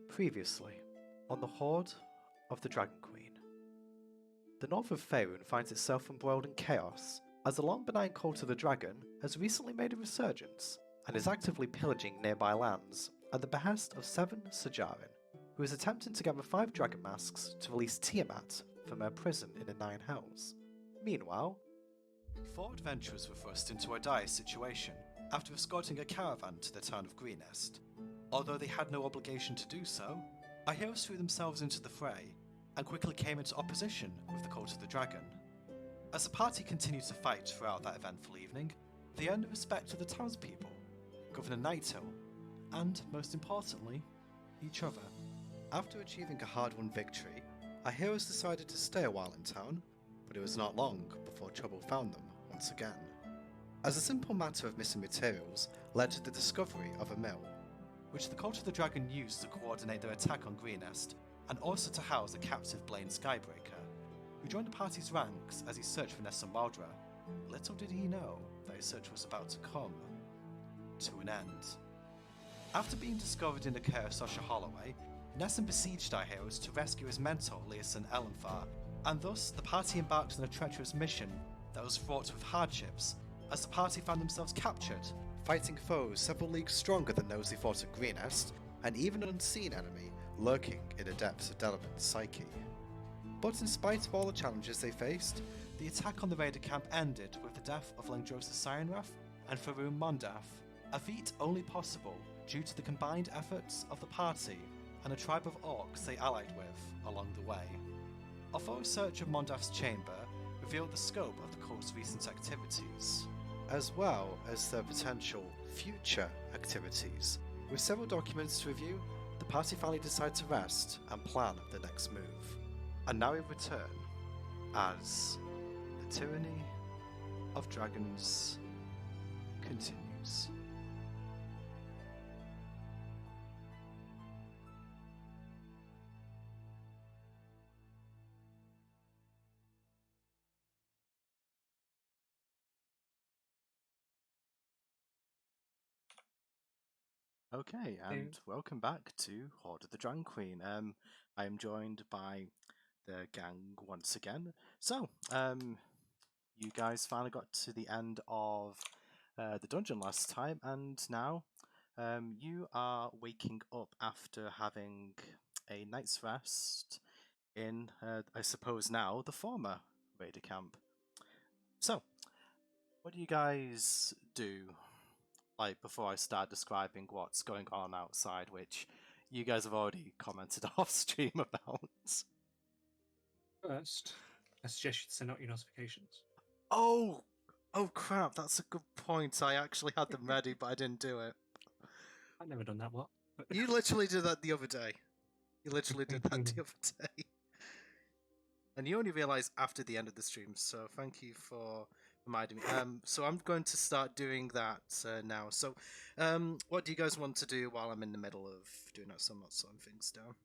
Previously, on the Hoard of the Dragon Queen. The north of Faerun finds itself embroiled in chaos, as the long benign cult of the dragon has recently made a resurgence, and is actively pillaging nearby lands at the behest of Seven Sajarin, who is attempting to gather 5 dragon masks to release Tiamat from her prison in the Nine Hells. Meanwhile, 4 adventurers were thrust into a dire situation after escorting a caravan to the town of Greenest. Although they had no obligation to do so, our heroes threw themselves into the fray and quickly came into opposition with the cult of the dragon. As the party continued to fight throughout that eventful evening, they earned the respect of the townspeople, Governor Nighthill, and, most importantly, each other. After achieving a hard-won victory, our heroes decided to stay a while in town, but it was not long before trouble found them once again. As a simple matter of missing materials led to the discovery of a mill, which the cult of the dragon used to coordinate their attack on Greenest, and also to house a captive Blaine Skybreaker, who joined the party's ranks as he searched for Ness and Waldra. Little did he know that his search was about to come to an end. After being discovered in the care of Sasha Holloway, Nessun besieged our heroes to rescue his mentor, Leosin Elenfar, and thus the party embarked on a treacherous mission that was fraught with hardships, as the party found themselves captured, fighting foes several leagues stronger than those they fought at Greenest, and even an unseen enemy lurking in the depths of Delavan's psyche. But in spite of all the challenges they faced, the attack on the raider camp ended with the death of Langdrosa Sirenrath and Faroum Mondath, a feat only possible due to the combined efforts of the party and a tribe of orcs they allied with along the way. A thorough search of Mondath's chamber revealed the scope of the cult's recent activities, as well as their potential future activities. With several documents to review, the party finally decided to rest and plan the next move. And now we return as the Tyranny of Dragons continues. Okay, and welcome back to Hoard of the Dragon Queen. I am joined by the gang once again. So, you guys finally got to the end of the dungeon last time, and now you are waking up after having a night's rest in, I suppose now, the former Raider camp. So, what do you guys do? Like, before I start describing what's going on outside, which you guys have already commented off stream about. First, I suggest you send out your notifications. Oh crap, that's a good point. I actually had them ready, but I didn't do it. I've never done that, what? You literally did that the other day. You literally did that the other day. And you only realised after the end of the stream, so thank you for reminding me. So I'm going to start doing that now. So, what do you guys want to do while I'm in the middle of doing that? So I'm not slowing things down.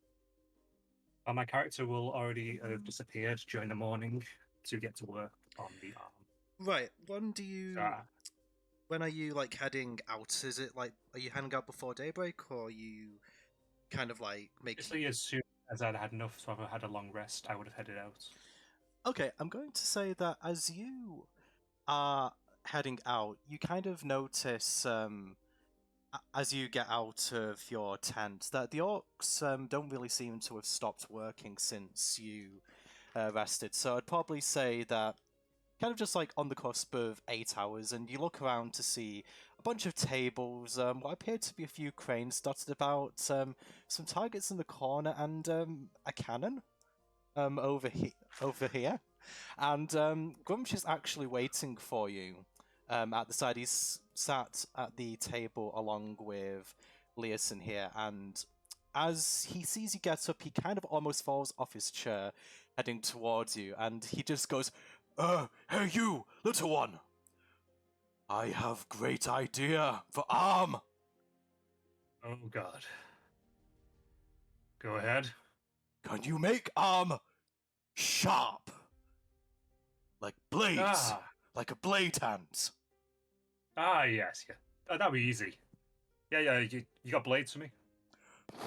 Well, my character will already have disappeared during the morning to get to work on the arm. Right. When are you like heading out? Is it like, are you heading out before daybreak, or are you kind of like making? Basically, as soon as I'd had enough, so I've had a long rest, I would have headed out. Okay, I'm going to say that as you are heading out, you kind of notice, as you get out of your tent, that the orcs don't really seem to have stopped working since you rested. So I'd probably say that kind of just like on the cusp of 8 hours, and you look around to see a bunch of tables, what appear to be a few cranes dotted about, some targets in the corner, and a cannon over here. And Grumsh is actually waiting for you at the side. He's sat at the table along with Leosin here, and as he sees you get up, he kind of almost falls off his chair, heading towards you, and he just goes, hey you, little one! I have great idea for arm! Oh god. Go ahead. Can you make arm sharp? Like blades? Like a blade hand? Yes, yeah. That'd be easy. Yeah, you got blades for me?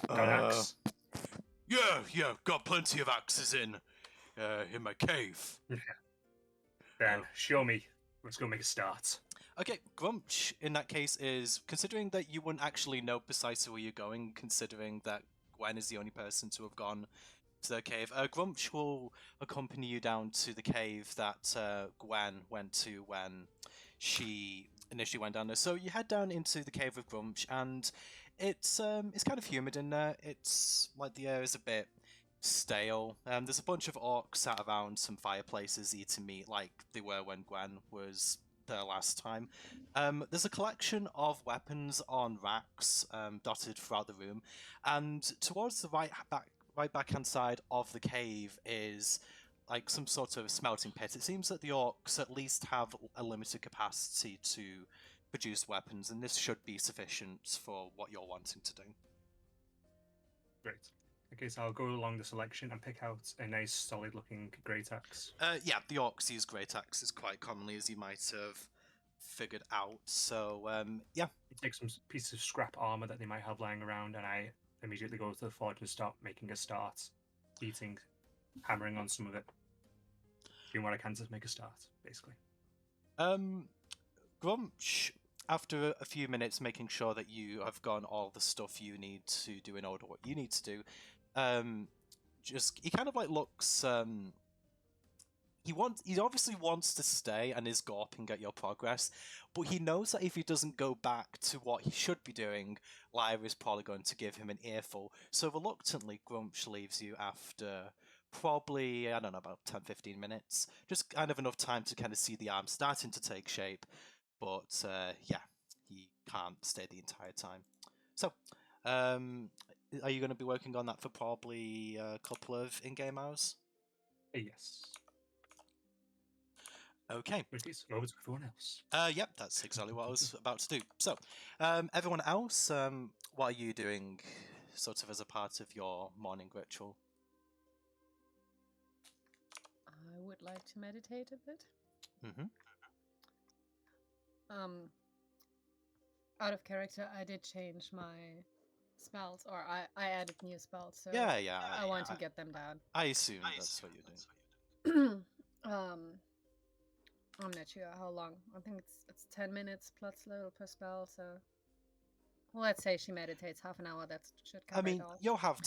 Got an axe? Yeah, got plenty of axes in my cave. Then show me. Let's go make a start. Okay, Grumch, in that case, is considering that you wouldn't actually know precisely where you're going, considering that Gwen is the only person to have gone to the cave. Grumch will accompany you down to the cave that Gwen went to when she initially went down there. So you head down into the cave with Grumch, and it's kind of humid in there. It's like the air is a bit stale. There's a bunch of orcs sat around some fireplaces eating meat like they were when Gwen was there last time. There's a collection of weapons on racks dotted throughout the room, and towards the right backhand side of the cave is like some sort of smelting pit. It seems that the orcs at least have a limited capacity to produce weapons, and this should be sufficient for what you're wanting to do. Great. Okay, so I'll go along the selection and pick out a nice, solid-looking great axe. Yeah, the orcs use great axes quite commonly, as you might have figured out. So, yeah. Take some pieces of scrap armor that they might have lying around, and I immediately go to the forge and start making a start, hammering on some of it, doing what I can to make a start, basically. Grumch, after a few minutes making sure that you have gotten all the stuff you need to do in order what you need to do, he kind of like looks. He obviously wants to stay and is gawping at your progress, but he knows that if he doesn't go back to what he should be doing, Lyra is probably going to give him an earful. So reluctantly, Grumch leaves you after probably, I don't know, about 10-15 minutes. Just kind of enough time to kind of see the arm starting to take shape, but yeah, he can't stay the entire time. So, are you going to be working on that for probably a couple of in-game hours? Yes. Okay. Please, over to everyone else. Yep, that's exactly what I was about to do. So, everyone else, what are you doing, sort of as a part of your morning ritual? I would like to meditate a bit. Mm-hmm. Out of character, I did change my spells, or I added new spells, so Yeah. I want to get them down. I assume that's what you're doing. I'm not sure how long. I think it's 10 minutes plus little per spell, so let's say she meditates half an hour. That should cover it all. You'll have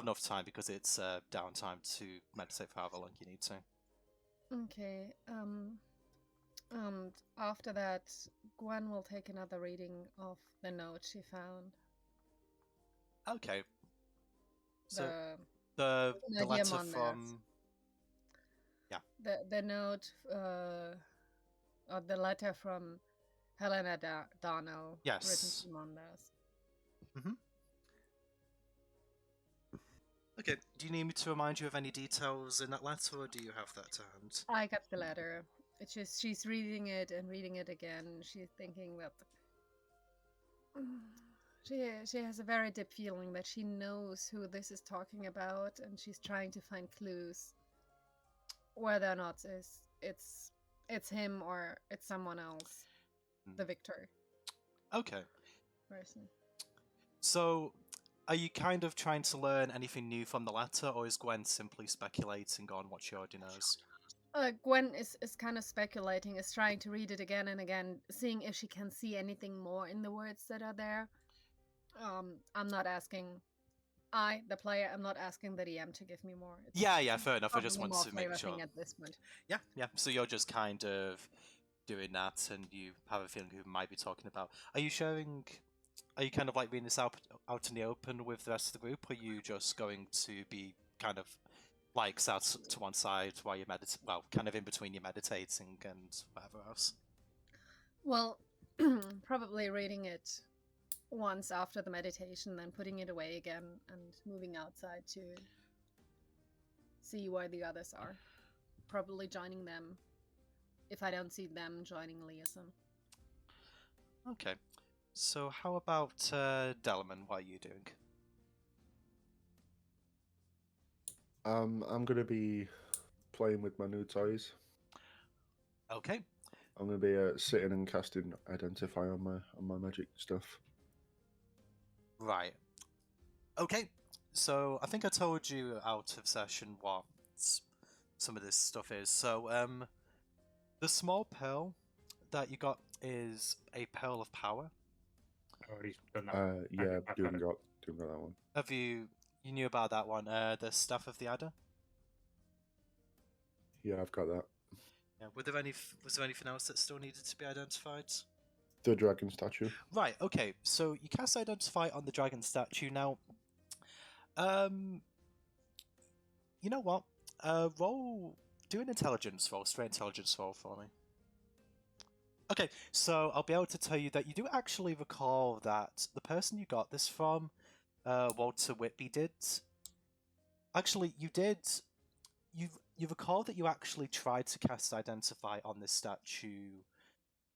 enough time because it's downtime to meditate for however long you need to. Okay. And after that, Gwen will take another reading of the note she found. Okay. So the letter from... Yeah. The note, or the letter from Helena Darno. Yes. Written to Mondas. Mm-hmm. Okay. Do you need me to remind you of any details in that letter, or do you have that to hand? I got the letter. It's just she's reading it and reading it again. She's thinking that she has a very deep feeling that she knows who this is talking about, and she's trying to find clues whether or not it's him or it's someone else, the victor. Okay. Person. So, are you kind of trying to learn anything new from the letter, or is Gwen simply speculating on what she already knows? Gwen is kind of speculating, is trying to read it again and again, seeing if she can see anything more in the words that are there. I'm not asking... the player, I'm not asking the DM to give me more. Yeah, fair enough. I just want to make sure. At this point. Yeah. So you're just kind of doing that, and you have a feeling who might be talking about. Are you kind of like reading this out in the open with the rest of the group, or are you just going to be kind of like sat to one side while you're kind of in between your meditating and whatever else? Well, probably reading it once after the meditation, then putting it away again and moving outside to see where the others are. Probably joining them. If I don't see them, joining Liaison. Okay. So how about Delman? What are you doing? I'm going to be playing with my new toys. Okay. I'm going to be sitting and casting Identify on my magic stuff. Right. Okay, so I think I told you out of session what some of this stuff is. So, the small pearl that you got is a pearl of power. I've already done that. One. Yeah, I've got it. doing that one. Have you knew about that one? The staff of the adder. Yeah, I've got that. Yeah. Was there anything else that still needed to be identified? The dragon statue. Right. Okay. So you cast identify on the dragon statue now. You know what? Do an intelligence roll, straight intelligence roll for me. Okay, so I'll be able to tell you that you do actually recall that the person you got this from, Walter Whitby, did. Actually, you did. You recall that you actually tried to cast identify on this statue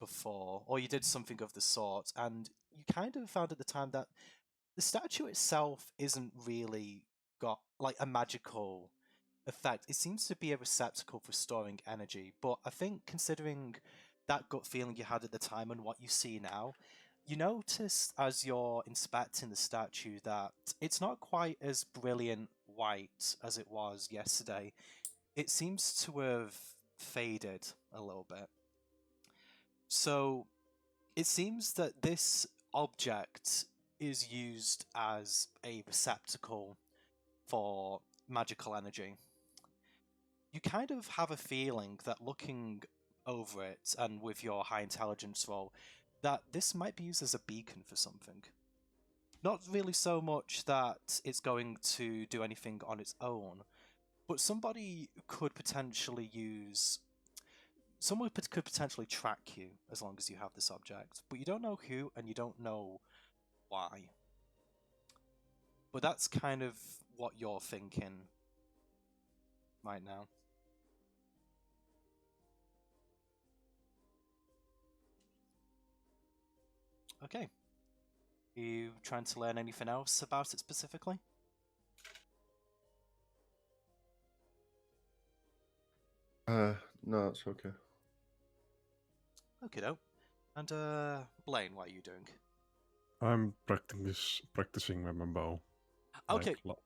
before, or you did something of the sort, and you kind of found at the time that the statue itself isn't really got like a magical effect. It seems to be a receptacle for storing energy, but I think considering that gut feeling you had at the time and what you see now, you notice as you're inspecting the statue that it's not quite as brilliant white as it was yesterday. It seems to have faded a little bit. So it seems that this object is used as a receptacle for magical energy. You kind of have a feeling that looking over it and with your high intelligence roll, that this might be used as a beacon for something. Not really so much that it's going to do anything on its own, but somebody could potentially use... Someone could potentially track you as long as you have this object, but you don't know who and you don't know why. But that's kind of what you're thinking right now. Okay. Are you trying to learn anything else about it specifically? No, it's okay. Okay, though. And Blaine, what are you doing? I'm practicing with my bow. Okay. Like,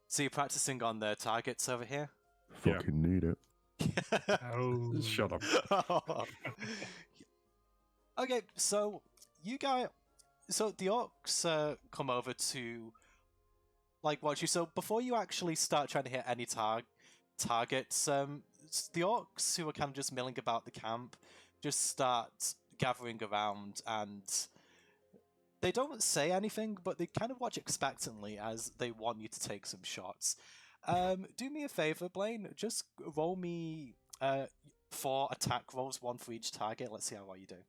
So you're practicing on the targets over here? Yeah. Fucking need it. Oh, shut up. Okay, so you guys... So the orcs come over to watch you. So before you actually start trying to hit any targets, the orcs who are kind of just milling about the camp just start gathering around, and they don't say anything, but they kind of watch expectantly as they want you to take some shots. Do me a favor, Blaine. Just roll me 4 attack rolls, 1 for each target. Let's see how well you do.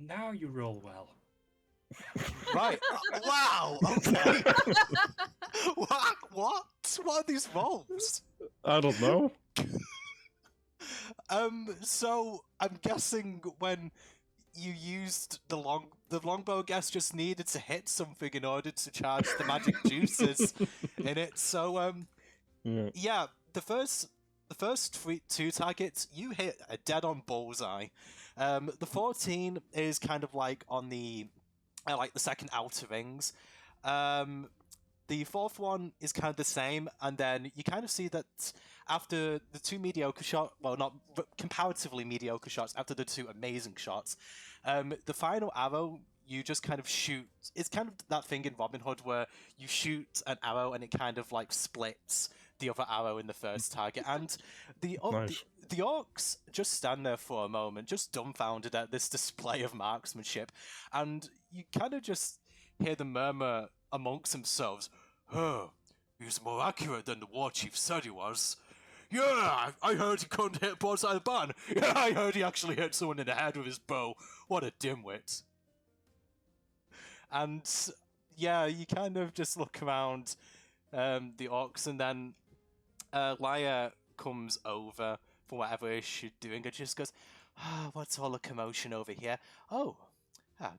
now you roll well. Right. Wow. Okay. What? What are these rolls? I don't know. So I'm guessing when you used the longbow, I guess, just needed to hit something in order to charge the magic juices in it. So yeah, the first 2 targets you hit a dead-on bullseye. The 14 is kind of like on the the second outer rings. The 4th one is kind of the same, and then you kind of see that after the 2 mediocre shots, well, not comparatively mediocre shots, after the 2 amazing shots, the final arrow, you just kind of shoot. It's kind of that thing in Robin Hood where you shoot an arrow and it kind of splits the other arrow in the first target. And the orcs just stand there for a moment, just dumbfounded at this display of marksmanship, and you kind of just hear them murmur amongst themselves, "Oh, he's more accurate than the war chief said he was. Yeah, I heard he couldn't hit broadside of the barn. Yeah, I heard he actually hit someone in the head with his bow. What a dimwit." And yeah, you kind of just look around the orcs, and then Lyra comes over for whatever she's doing and just goes, "What's all the commotion over here? Oh,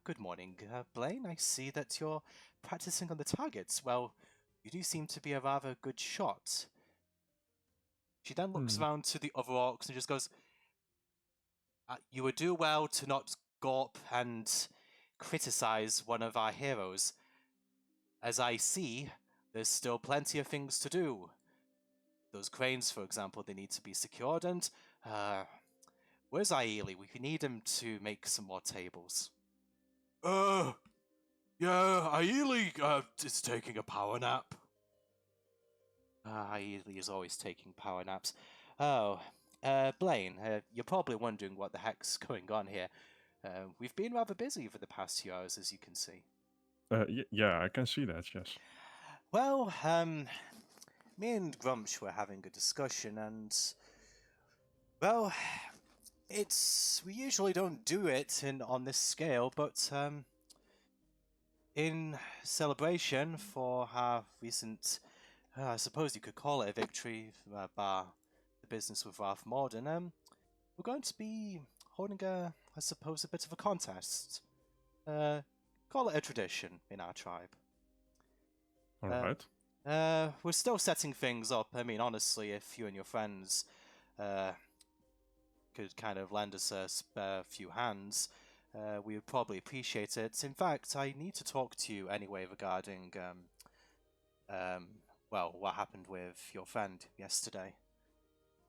good morning, Blaine. I see that you're practicing on the targets. Well, you do seem to be a rather good shot. She then looks around to the other orcs and just goes, you would do well to not go up and criticize one of our heroes. As I see, there's still plenty of things to do. Those cranes, for example, they need to be secured, and where's Aili? We need him to make some more tables. Yeah, Aili is taking a power nap. Aili is always taking power naps. Oh, Blaine, you're probably wondering what the heck's going on here. We've been rather busy for the past few hours, as you can see. Yeah, I can see that, yes. Well, me and Grumsh were having a discussion, and well, we usually don't do it on this scale, but in celebration for our recent, I suppose you could call it a victory, bar the business with Ralph Morden, we're going to be holding I suppose, a bit of a contest. Call it a tradition in our tribe. Alright. We're still setting things up. I mean, honestly, if you and your friends could kind of lend us a spare few hands, we would probably appreciate it. In fact, I need to talk to you anyway regarding, well, what happened with your friend yesterday.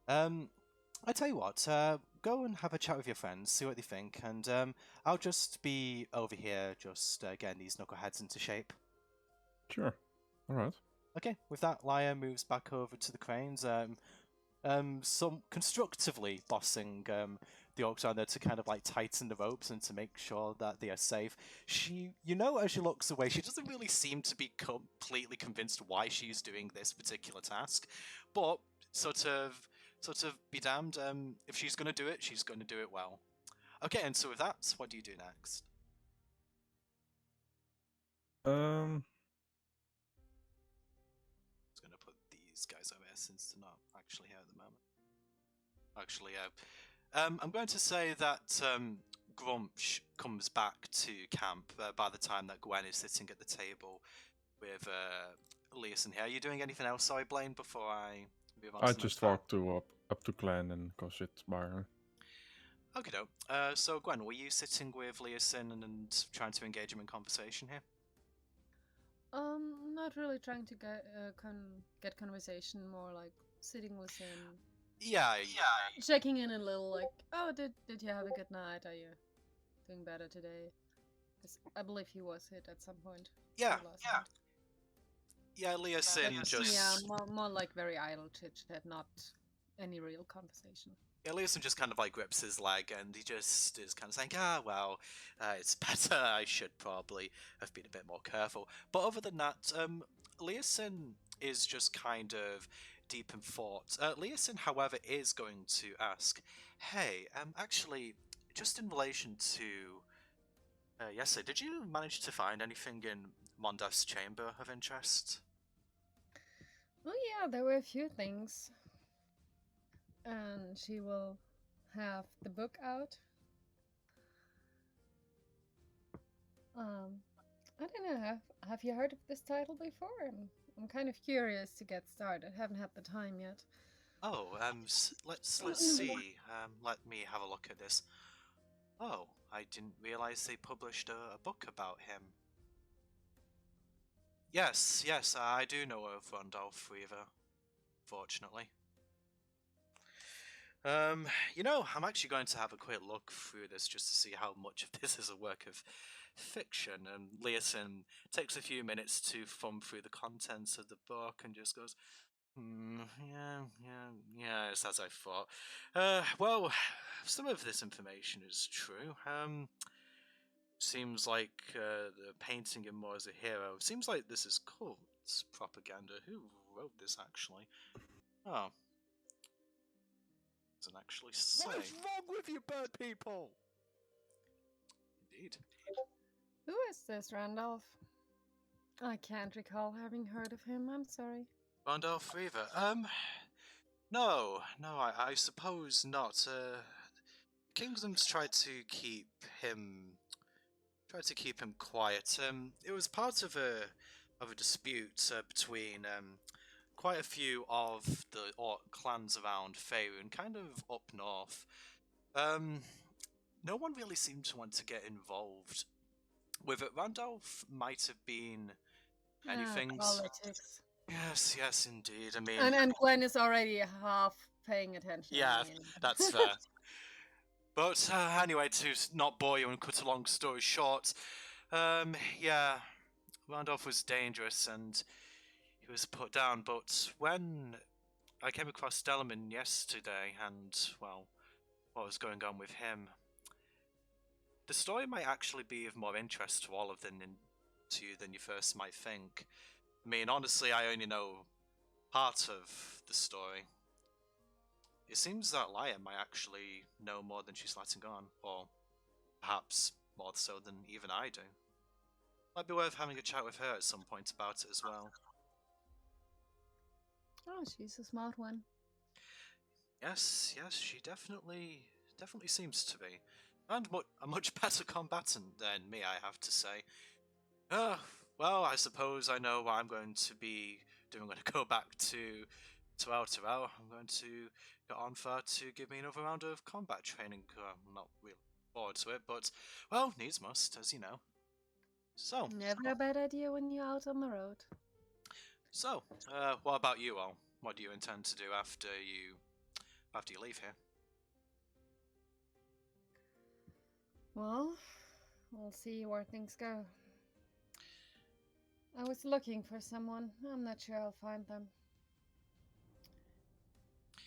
I tell you what, go and have a chat with your friends, see what they think, and I'll just be over here just getting these knuckleheads into shape. Sure. Alright. Okay, with that, Lyra moves back over to the cranes, some constructively bossing the orcs down there to kind of like tighten the ropes and to make sure that they are safe. She, as she looks away, she doesn't really seem to be completely convinced why she's doing this particular task, but sort of be damned, if she's going to do it, she's going to do it well. Okay, and so with that, what do you do next? Guys over here since they're not actually here at the moment. Actually, I'm going to say that Grumsh comes back to camp by the time that Gwen is sitting at the table with Leeson here. Are you doing anything else, sorry, Blaine, before I move on? I just walked up to Glenn and go sit by her. Okay, so Gwen, were you sitting with Leeson and trying to engage him in conversation here? Not really trying to get conversation, more like sitting with him. Yeah. Checking in a little, like, oh, did you have a good night? Are you doing better today? 'Cause I believe he was hit at some point. Yeah. Leeson just... Yeah, more like very idle chit-chat, not any real conversation. Yeah, Leeson just kind of like grips his leg and he just is kind of saying, it's better, I should probably have been a bit more careful. But other than that, Leeson is just kind of deep in thought. Leeson, however, is going to ask, hey, actually, just in relation to... yes, sir, did you manage to find anything in Mondaf's chamber of interest? Oh yeah, there were a few things. And she will have the book out. I don't know, have you heard of this title before? I'm kind of curious to get started. Haven't had the time yet. Oh, let's see. Let me have a look at this. Oh, I didn't realize they published a book about him. Yes, I do know of Randolph Weaver, fortunately. I'm actually going to have a quick look through this just to see how much of this is a work of fiction. And Leeson takes a few minutes to thumb through the contents of the book and just goes, yeah, it's as I thought. Well, some of this information is true. Seems like the painting him more as a hero. Seems like this is cult propaganda. Who wrote this, actually? Oh. Doesn't actually say. What is wrong with you, bird people? Indeed. Who is this, Randolph? I can't recall having heard of him. I'm sorry. Randolph Weaver. No, I suppose not. Kingdom's tried to keep him quiet. It was part of a dispute between quite a few of the orc clans around Faerun, kind of up north. No one really seemed to want to get involved with it. Randolph might have been anything. Politics. Yes, indeed. I mean, And Gwen is already half paying attention. yeah, I mean. that's fair. But anyway, to not bore you and cut a long story short, yeah, Randolph was dangerous and he was put down. But when I came across Delman yesterday and, well, what was going on with him, the story might actually be of more interest to all of them to you than you first might think. I mean, honestly, I only know part of the story. It seems that Laia might actually know more than she's letting on, or perhaps more so than even I do. Might be worth having a chat with her at some point about it as well. Oh, she's a smart one. Yes, she definitely seems to be. And a much better combatant than me, I have to say. Well, I suppose I know what I'm going to be doing. I'm going to go back to Terrell. I'm going to get on for to give me another round of combat training. I'm not really forward to it, but, well, needs must, as you know. So. Never a bad idea when you're out on the road. So, what about you all? What do you intend to do after you leave here? Well, we'll see where things go. I was looking for someone. I'm not sure I'll find them.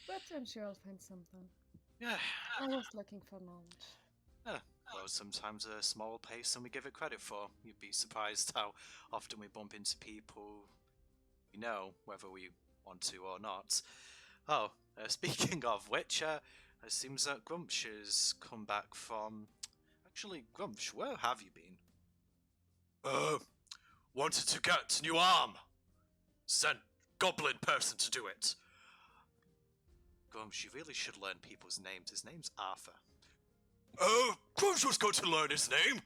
But I'm sure I'll find something. Yeah. I was looking for knowledge. Well, sometimes a smaller pace than we give it credit for. You'd be surprised how often we bump into people we know, whether we want to or not. Oh, speaking of which, it seems that Grumsh has come back from... Actually, Grumsh, where have you been? Wanted to get new arm. Sent goblin person to do it. Grumsh, you really should learn people's names. His name's Arthur. Grumsh was going to learn his name.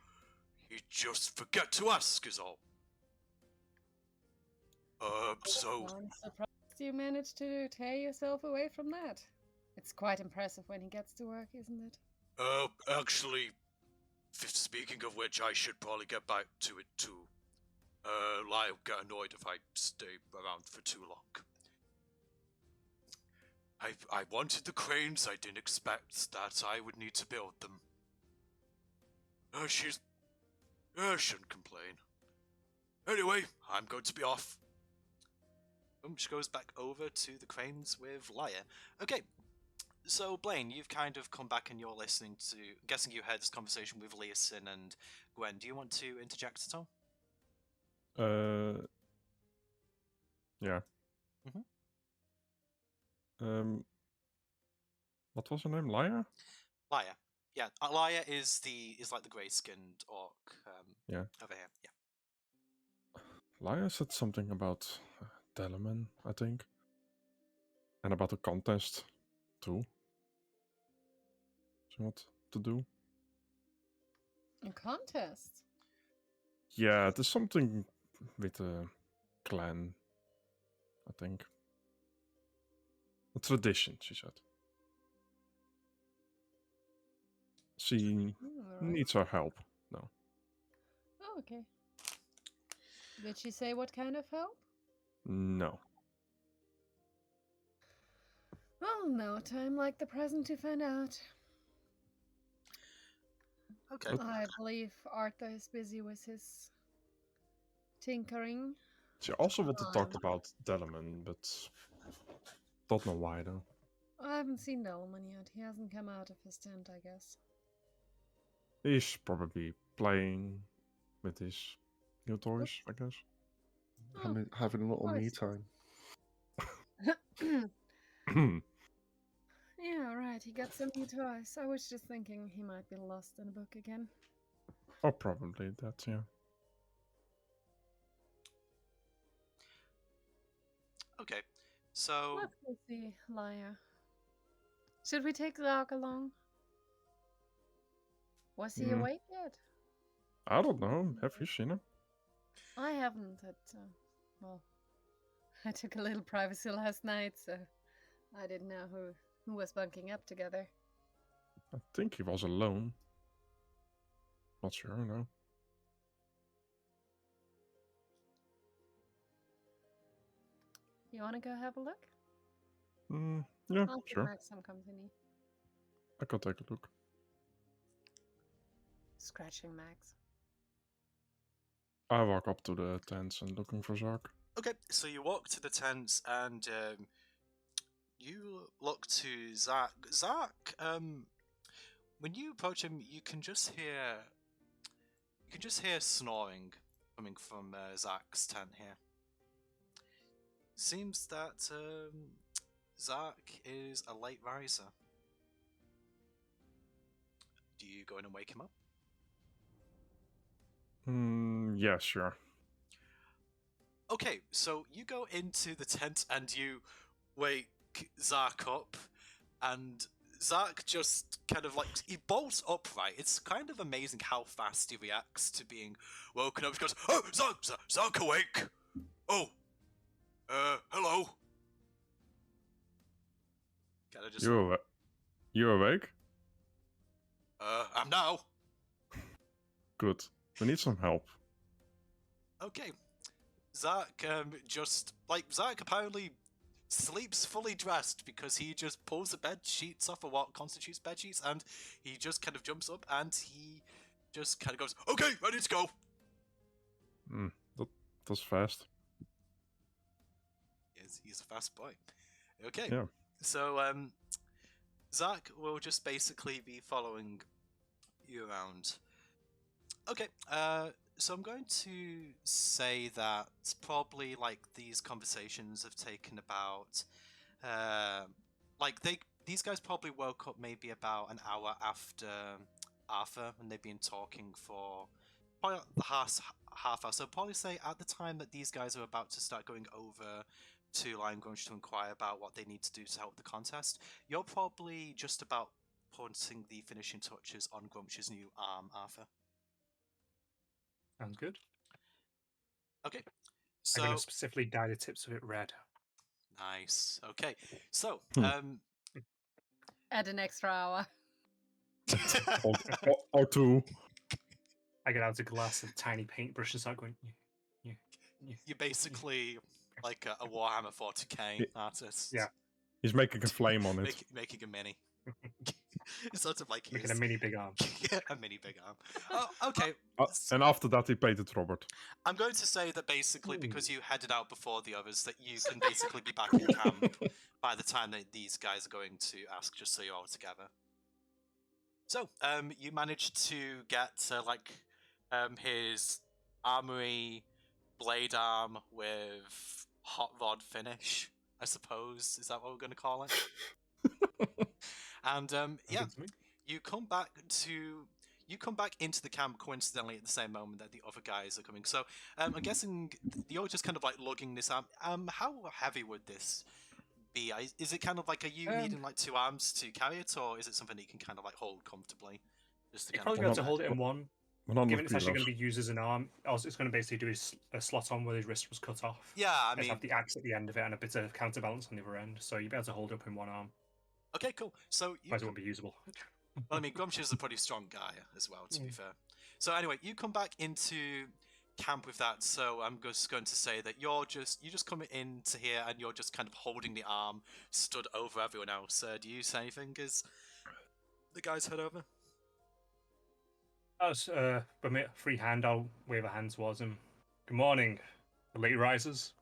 He just forget to ask is all. So... I'm surprised you managed to tear yourself away from that. It's quite impressive when he gets to work, isn't it? Actually, speaking of which, I should probably get back to it too. Lyle get annoyed if I stay around for too long. I wanted the cranes, I didn't expect that I would need to build them. She shouldn't complain. Anyway, I'm going to be off. She goes back over to the cranes with Laia. Okay, so Blaine, you've kind of come back and you're listening to... I'm guessing you heard this conversation with Leosin and Gwen. Do you want to interject at all? Yeah. What was her name? Laia? Laia. Yeah, Laia is like the grey-skinned orc. Yeah. Over here. Yeah. Laia said something about Telemann, I think. And about the contest, too. So what to do? A contest? Yeah, there's something with a clan, I think. A tradition, she said. She needs our help, no. Oh, okay. Did she say what kind of help? No. Well, no time like the present to find out. Okay. I believe Arthur is busy with his tinkering. She also wanted to talk about Telemann, but don't know why though. I haven't seen Delman yet. He hasn't come out of his tent, I guess. He's probably playing with his new toys, I guess. Having a little me course. time. Yeah, right. He got some new toys. I was just thinking he might be lost in a book again. Oh, probably that, yeah. Okay, so... Let's go see Laia. Should we take the dog along? Was he awake yet? I don't know. Have you seen him? I haven't. Well, I took a little privacy last night, so I didn't know who was bunking up together. I think he was alone. Not sure, no. You want to go have a look? Yeah, I'll give sure. Max some company. I could take a look. Scratching Max. I walk up to the tents and looking for Zark. Okay, so you walk to the tents and you look to Zach. Zach, when you approach him, you can just hear snoring coming from Zach's tent here. Seems that Zach is a late riser. Do you go in and wake him up? Yeah, sure. Okay, so you go into the tent and you wake Zach up, and Zach just kind of like, he bolts upright. It's kind of amazing how fast he reacts to being woken up. He goes, "Oh, Zach awake! Oh, hello." Kind of just, You awake? I'm now. Good. We need some help. Okay. Zach, Zach apparently sleeps fully dressed because he just pulls the bed sheets off of what constitutes bed sheets, and he just kind of jumps up and he just kind of goes, "Okay, ready to go." That's fast. Yes, he's a fast boy. Okay. Yeah. So, Zach will just basically be following you around. Okay, so I'm going to say that probably like these conversations have taken about, these guys probably woke up maybe about an hour after Arthur, and they've been talking for probably the half hour. So I'd probably say at the time that these guys are about to start going over to Lion Grunge to inquire about what they need to do to help the contest, you're probably just about putting the finishing touches on Grumsh's new arm, Arthur. Sounds good. Okay, I'm so going to specifically dye the tips of it red. nice. Okay, so Add an extra hour. or two. I get out a glass of tiny paintbrush and start going. you're basically like a Warhammer 40k artist. Yeah. He's making a flame on it. Making a mini. It's sort of like Making a mini big arm. a mini big arm. Oh, okay. And after that, he painted Robert. I'm going to say that basically because you headed out before the others, that you can basically be back in camp by the time that these guys are going to ask, just so you're all together. So, you managed to get his armory blade arm with hot rod finish, I suppose. Is that what we're going to call it? And yeah, you come back into the camp coincidentally at the same moment that the other guys are coming. So I'm guessing you're just kind of like lugging this arm. How heavy would this be? Is it kind of like, are you needing like two arms to carry it, or is it something that you can kind of like hold comfortably? Just to You're kind probably going to hold it in one. None Given of it's actually Pilar's. going to be used as an arm, also it's going to basically do a slot on where his wrist was cut off. Yeah, I Just mean, have the axe at the end of it and a bit of counterbalance on the other end, so you'll be able to hold it up in one arm. okay, cool. So you Otherwise it won't be usable. well, I mean, Grumsh is a pretty strong guy as well, to be fair. So anyway, you come back into camp with that. So I'm just going to say that you just come into here and you're just kind of holding the arm stood over everyone else. Do you say anything as the guys head over? But my free hand, I'll wave a hand towards him. Good morning, the late risers.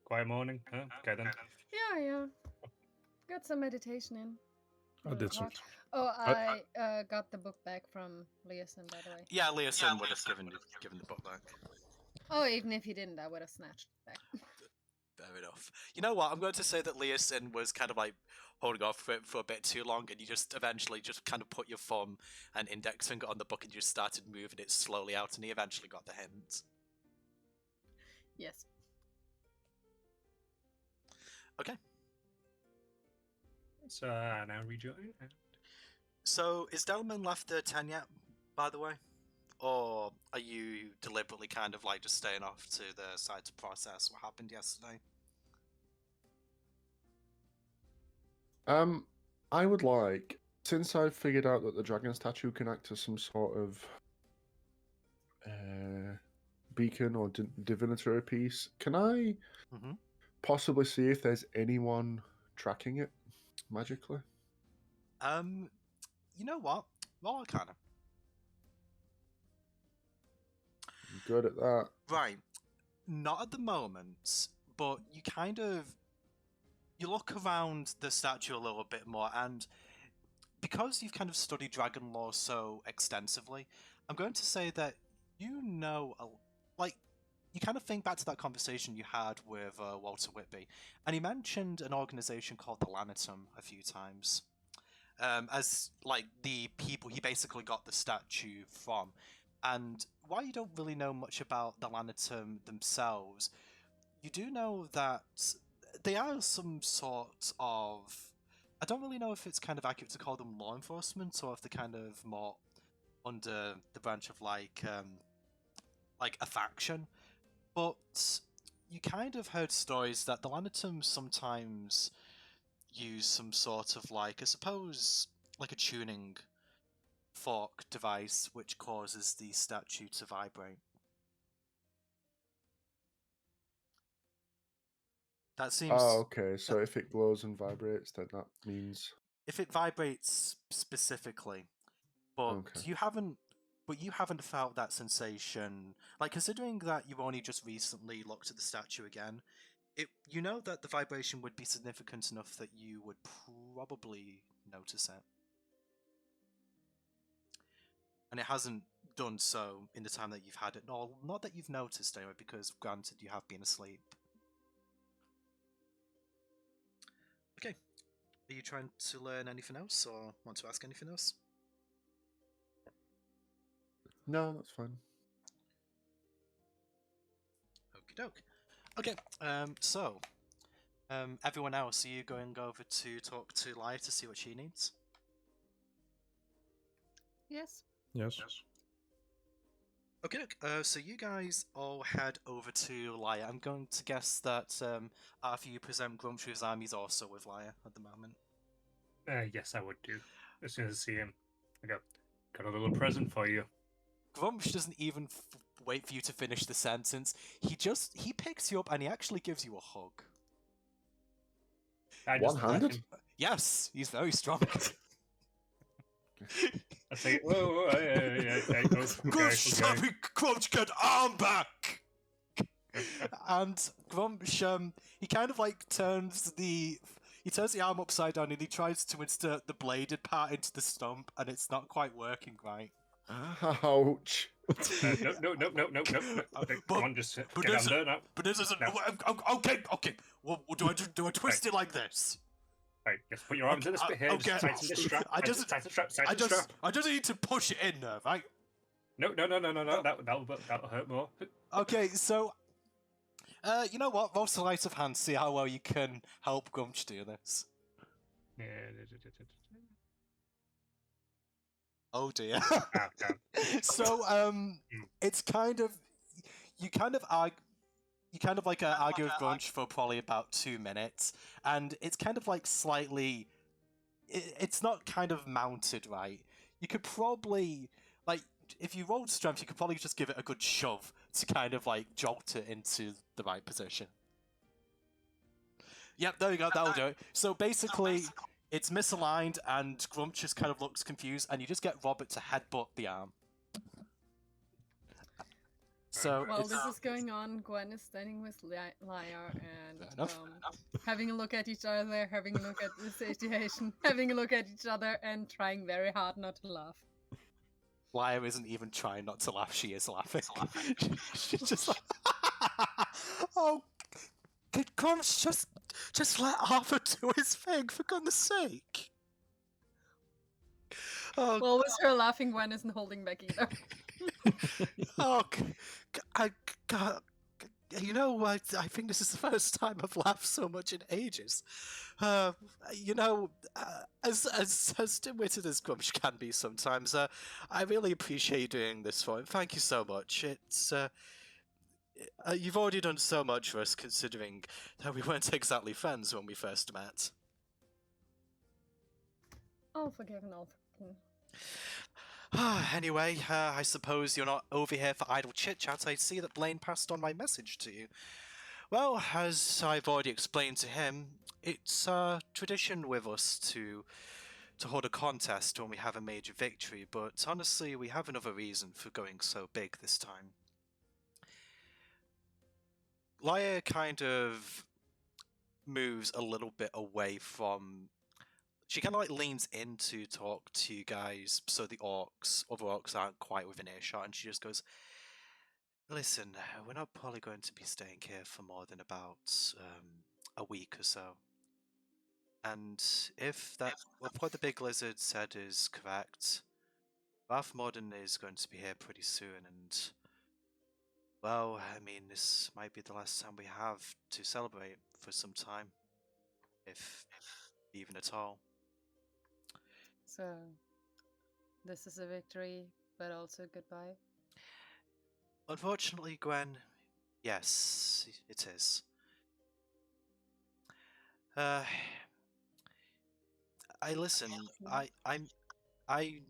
Quiet morning. Huh? Okay then. Yeah. Got some meditation in. I did some. Oh, I got the book back from Leosin, by the way. Yeah, Leosin would have given the book back. Oh, even if he didn't, I would have snatched it back. Fair enough. You know what? I'm going to say that Leosin was kind of like holding off for a bit too long, and you just eventually just kind of put your thumb and index finger on the book and you just started moving it slowly out, and he eventually got the hint. Yes. Okay. So now rejoin. So is Delman left the 10 yet, by the way? or are you deliberately kind of like just staying off to the side to process what happened yesterday? I would like, since I've figured out that the dragon statue can act as some sort of beacon or divinatory piece, can I possibly see if there's anyone tracking it magically? You know what? Roll Arcana. I'm good at that. Right. Not at the moment, but you kind of you look around the statue a little bit more, and because you've kind of studied dragon lore so extensively, I'm going to say that you know, like, you kind of think back to that conversation you had with Walter Whitby, and he mentioned an organization called the Lanitum a few times. As like the people he basically got the statue from. And while you don't really know much about the Lanitum themselves, you do know that they are some sort of... I don't really know if it's kind of accurate to call them law enforcement, or if they're kind of more under the branch of like a faction. But you kind of heard stories that the Lanitum sometimes use some sort of like, I suppose, like a tuning fork device which causes the statue to vibrate. That seems... Oh, okay. So if it glows and vibrates, then that means... If it vibrates specifically, but Okay. you haven't felt that sensation. Like, considering that you only just recently looked at the statue again, you know that the vibration would be significant enough that you would probably notice it. And it hasn't done so in the time that you've had it. No, not that you've noticed anyway, because granted you have been asleep. Okay. Are you trying to learn anything else, or want to ask anything else? No, that's fine. Okie doke. Okay, so, everyone else, are you going over to talk to Lyra to see what she needs? Yes. Yes. Okay, so you guys all head over to Lyra. I'm going to guess that after you present Grumpy's army's also with Lyra at the moment. Yes, I would do. As soon as I see him, I go, got a little present for you. Grumsh doesn't even wait for you to finish the sentence. He picks you up and he actually gives you a hug. One-handed? Yes, he's very strong. I say, whoa, Grumsh, get arm back! And Grumsh, he kind of like turns the arm upside down and he tries to insert the bladed part into the stump, and it's not quite working right. Ouch. No. Come on, just get under now. But this isn't... No. Okay. Well, do I twist it like this? Right, just put your arms in this bit here. Okay. Tighten the strap. I just need to push it in there, right? No. That'll hurt more. Okay, so... you know what? Roll sleight of hand, see how well you can help Grumsh do this. Oh dear. So, it's kind of... You kind of argue with Grumsh for probably about 2 minutes, and it's kind of like slightly... It's not kind of mounted right. You could probably... Like, if you rolled strength, you could probably just give it a good shove to kind of like jolt it into the right position. Yep, there you go, that'll do it. So basically, it's misaligned and Grumsh just kind of looks confused, and you just get Robert to headbutt the arm. So while this is going on, Gwen is standing with Lyra and having a look at each other, having a look at the situation, having a look at each other, and trying very hard not to laugh. Lyra isn't even trying not to laugh, she is laughing. She's just like, oh, Grumsh, just let Arthur do his thing, for goodness sake. Oh, well, with her laughing, Gwen isn't holding back either. Oh, You know, I think this is the first time I've laughed so much in ages. You know, as dim-witted as Grumsh can be sometimes, I really appreciate you doing this for him. Thank you so much. It's you've already done so much for us, considering that we weren't exactly friends when we first met. All forgiven, all forgiven. Anyway, I suppose you're not over here for idle chit-chat. I see that Blaine passed on my message to you. Well, as I've already explained to him, it's a tradition with us to hold a contest when we have a major victory, but honestly, we have another reason for going so big this time. Lyra kind of moves a little bit away from... She kind of like leans in to talk to you guys so the other orcs aren't quite within earshot, and she just goes, listen, we're not probably going to be staying here for more than about a week or so. And if what the big lizard said is correct, Ralph Morden is going to be here pretty soon, and well, I mean, this might be the last time we have to celebrate for some time, if even at all. So, this is a victory, but also goodbye. Unfortunately, Gwen, yes, it is. I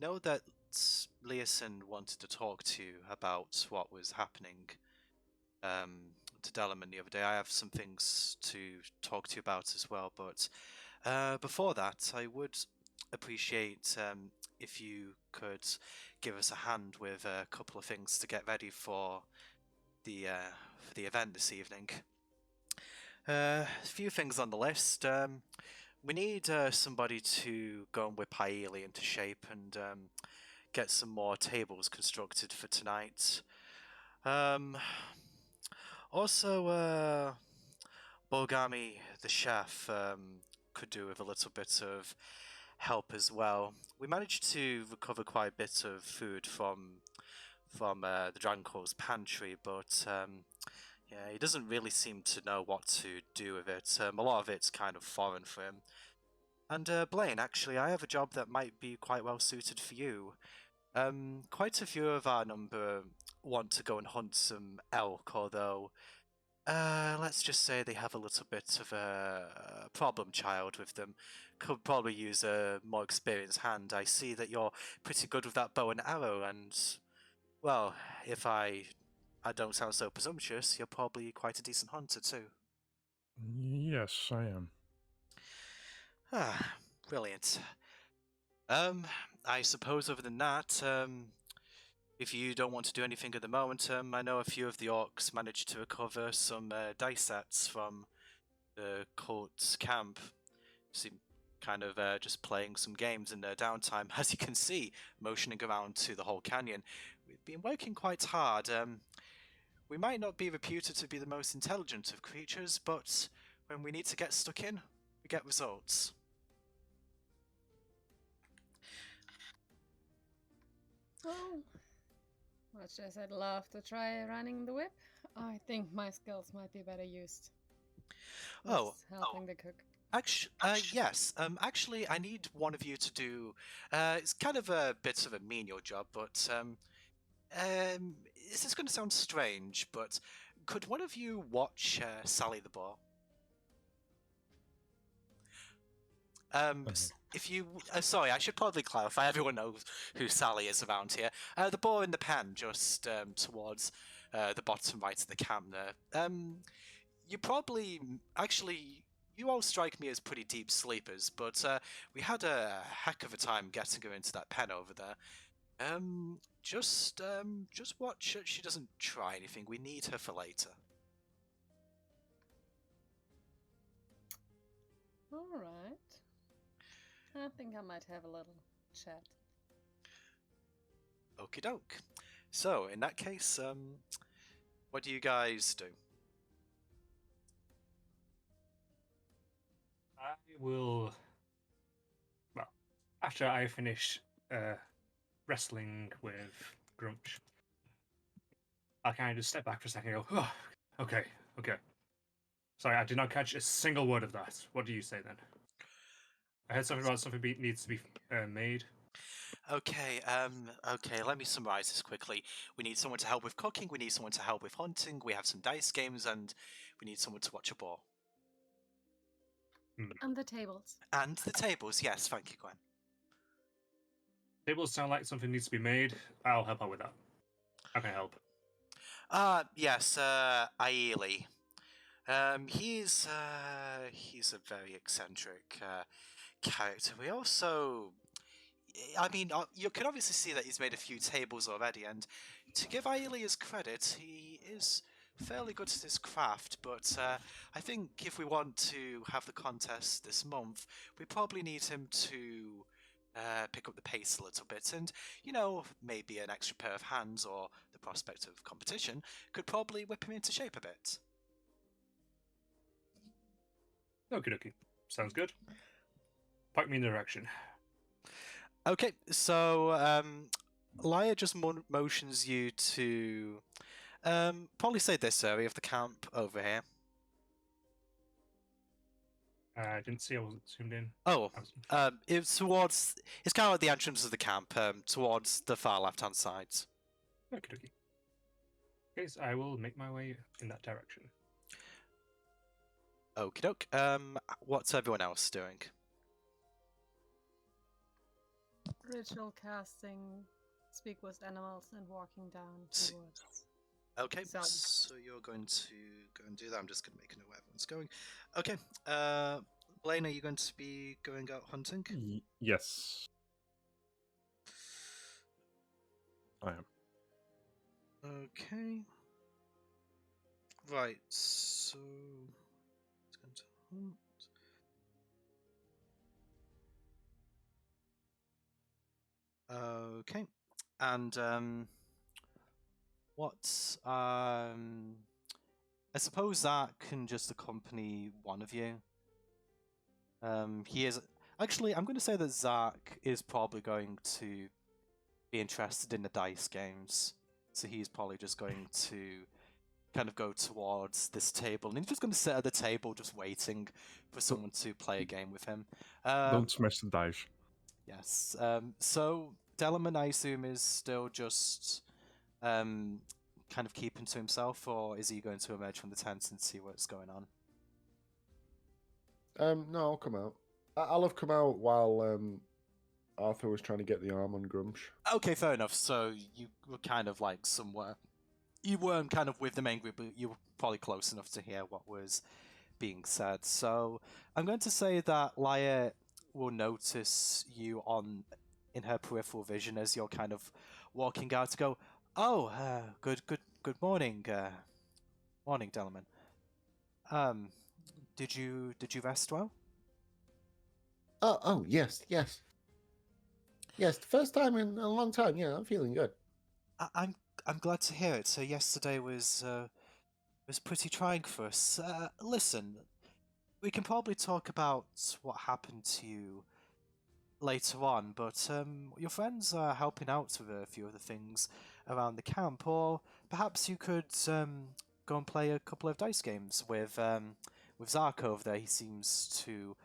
know that Leosin wanted to talk to you about what was happening to Delamain the other day. I have some things to talk to you about as well, but before that, I would appreciate if you could give us a hand with a couple of things to get ready for the event this evening. A few things on the list. We need somebody to go and whip Hyeli into shape and get some more tables constructed for tonight. Also, Bogami, the chef, could do with a little bit of help as well. We managed to recover quite a bit of food from the Dragon Court's pantry, but yeah, he doesn't really seem to know what to do with it. A lot of it's kind of foreign for him. And Blaine, actually, I have a job that might be quite well suited for you. Quite a few of our number want to go and hunt some elk, although let's just say they have a little bit of a problem child with them. Could probably use a more experienced hand. I see that you're pretty good with that bow and arrow, and well, if I don't sound so presumptuous, you're probably quite a decent hunter too. Yes, I am. Ah, brilliant. I suppose other than that, if you don't want to do anything at the moment, I know a few of the orcs managed to recover some dice sets from the cult's camp. Seem kind of just playing some games in their downtime. As you can see, motioning around to the whole canyon. We've been working quite hard. We might not be reputed to be the most intelligent of creatures, but when we need to get stuck in, we get results. Well, much as I'd love to try running the whip, I think my skills might be better used. Oh, helping the cook. Actually, yes. Actually, I need one of you to do. It's kind of a bit of a menial job, but this is going to sound strange, but could one of you watch Sally the Boar? If you, sorry, I should probably clarify. Everyone knows who Sally is around here. The boar in the pan, just towards the bottom right of the camp there. You probably, actually, you all strike me as pretty deep sleepers, but we had a heck of a time getting her into that pen over there. Just watch she doesn't try anything. We need her for later. All right. I think I might have a little chat. Okie doke. So, in that case, what do you guys do? I will. Well, after I finish wrestling with Grumsh, I'll kind of just step back for a second and go, oh, Okay. Sorry, I did not catch a single word of that. What do you say then? I heard something about something needs to be made. Okay, let me summarize this quickly. We need someone to help with cooking, we need someone to help with hunting, we have some dice games, and we need someone to watch a ball. And the tables. And the tables, yes, thank you, Gwen. Tables sound like something needs to be made. I'll help out with that. How can I help? Yes, Aili. He's a very eccentric character. We also, I mean, you can obviously see that he's made a few tables already, and to give Aili his credit, he is fairly good at his craft, but I think if we want to have the contest this month, we probably need him to pick up the pace a little bit, and, maybe an extra pair of hands or the prospect of competition could probably whip him into shape a bit. Okie dokie. Sounds good. Point me in the direction. Okay, so Laia just motions you to probably say this area of the camp over here. I didn't see. I wasn't zoomed in. Oh, it's towards. It's kind of like the entrance of the camp, towards the far left-hand side. Okie dokie. Okay, so I will make my way in that direction. Okie doke. What's everyone else doing? Ritual casting, speak with animals, and walking down towards. Okay, Sound. so you're going to go and do that. I'm just going to make a note where everyone's going. Okay, Blaine, are you going to be going out hunting? Yes. I am. Okay. Right, so it's going to hunt. Okay, and what's I suppose that can just accompany one of you. He is actually. I'm going to say that Zach is probably going to be interested in the dice games, so he's probably just going to kind of go towards this table, and he's just going to sit at the table, just waiting for someone to play a game with him. Don't smash the dice. Yes. So Delamain, I assume, is still just kind of keeping to himself, or is he going to emerge from the tent and see what's going on? No, I'll come out. I'll have come out while Arthur was trying to get the arm on Grumsh. Okay, fair enough. So you were kind of like somewhere. You weren't kind of with the main group, but you were probably close enough to hear what was being said. So I'm going to say that Laia will notice you in her peripheral vision as you're kind of walking out to go, "Oh, good morning, morning, Delamain. Did you rest well?" Oh, yes. Yes, the first time in a long time. Yeah, I'm feeling good. I'm glad to hear it. So yesterday was pretty trying for us. Listen, we can probably talk about what happened to you later on, but your friends are helping out with a few other things around the camp, or perhaps you could go and play a couple of dice games with Zark over there. He seems to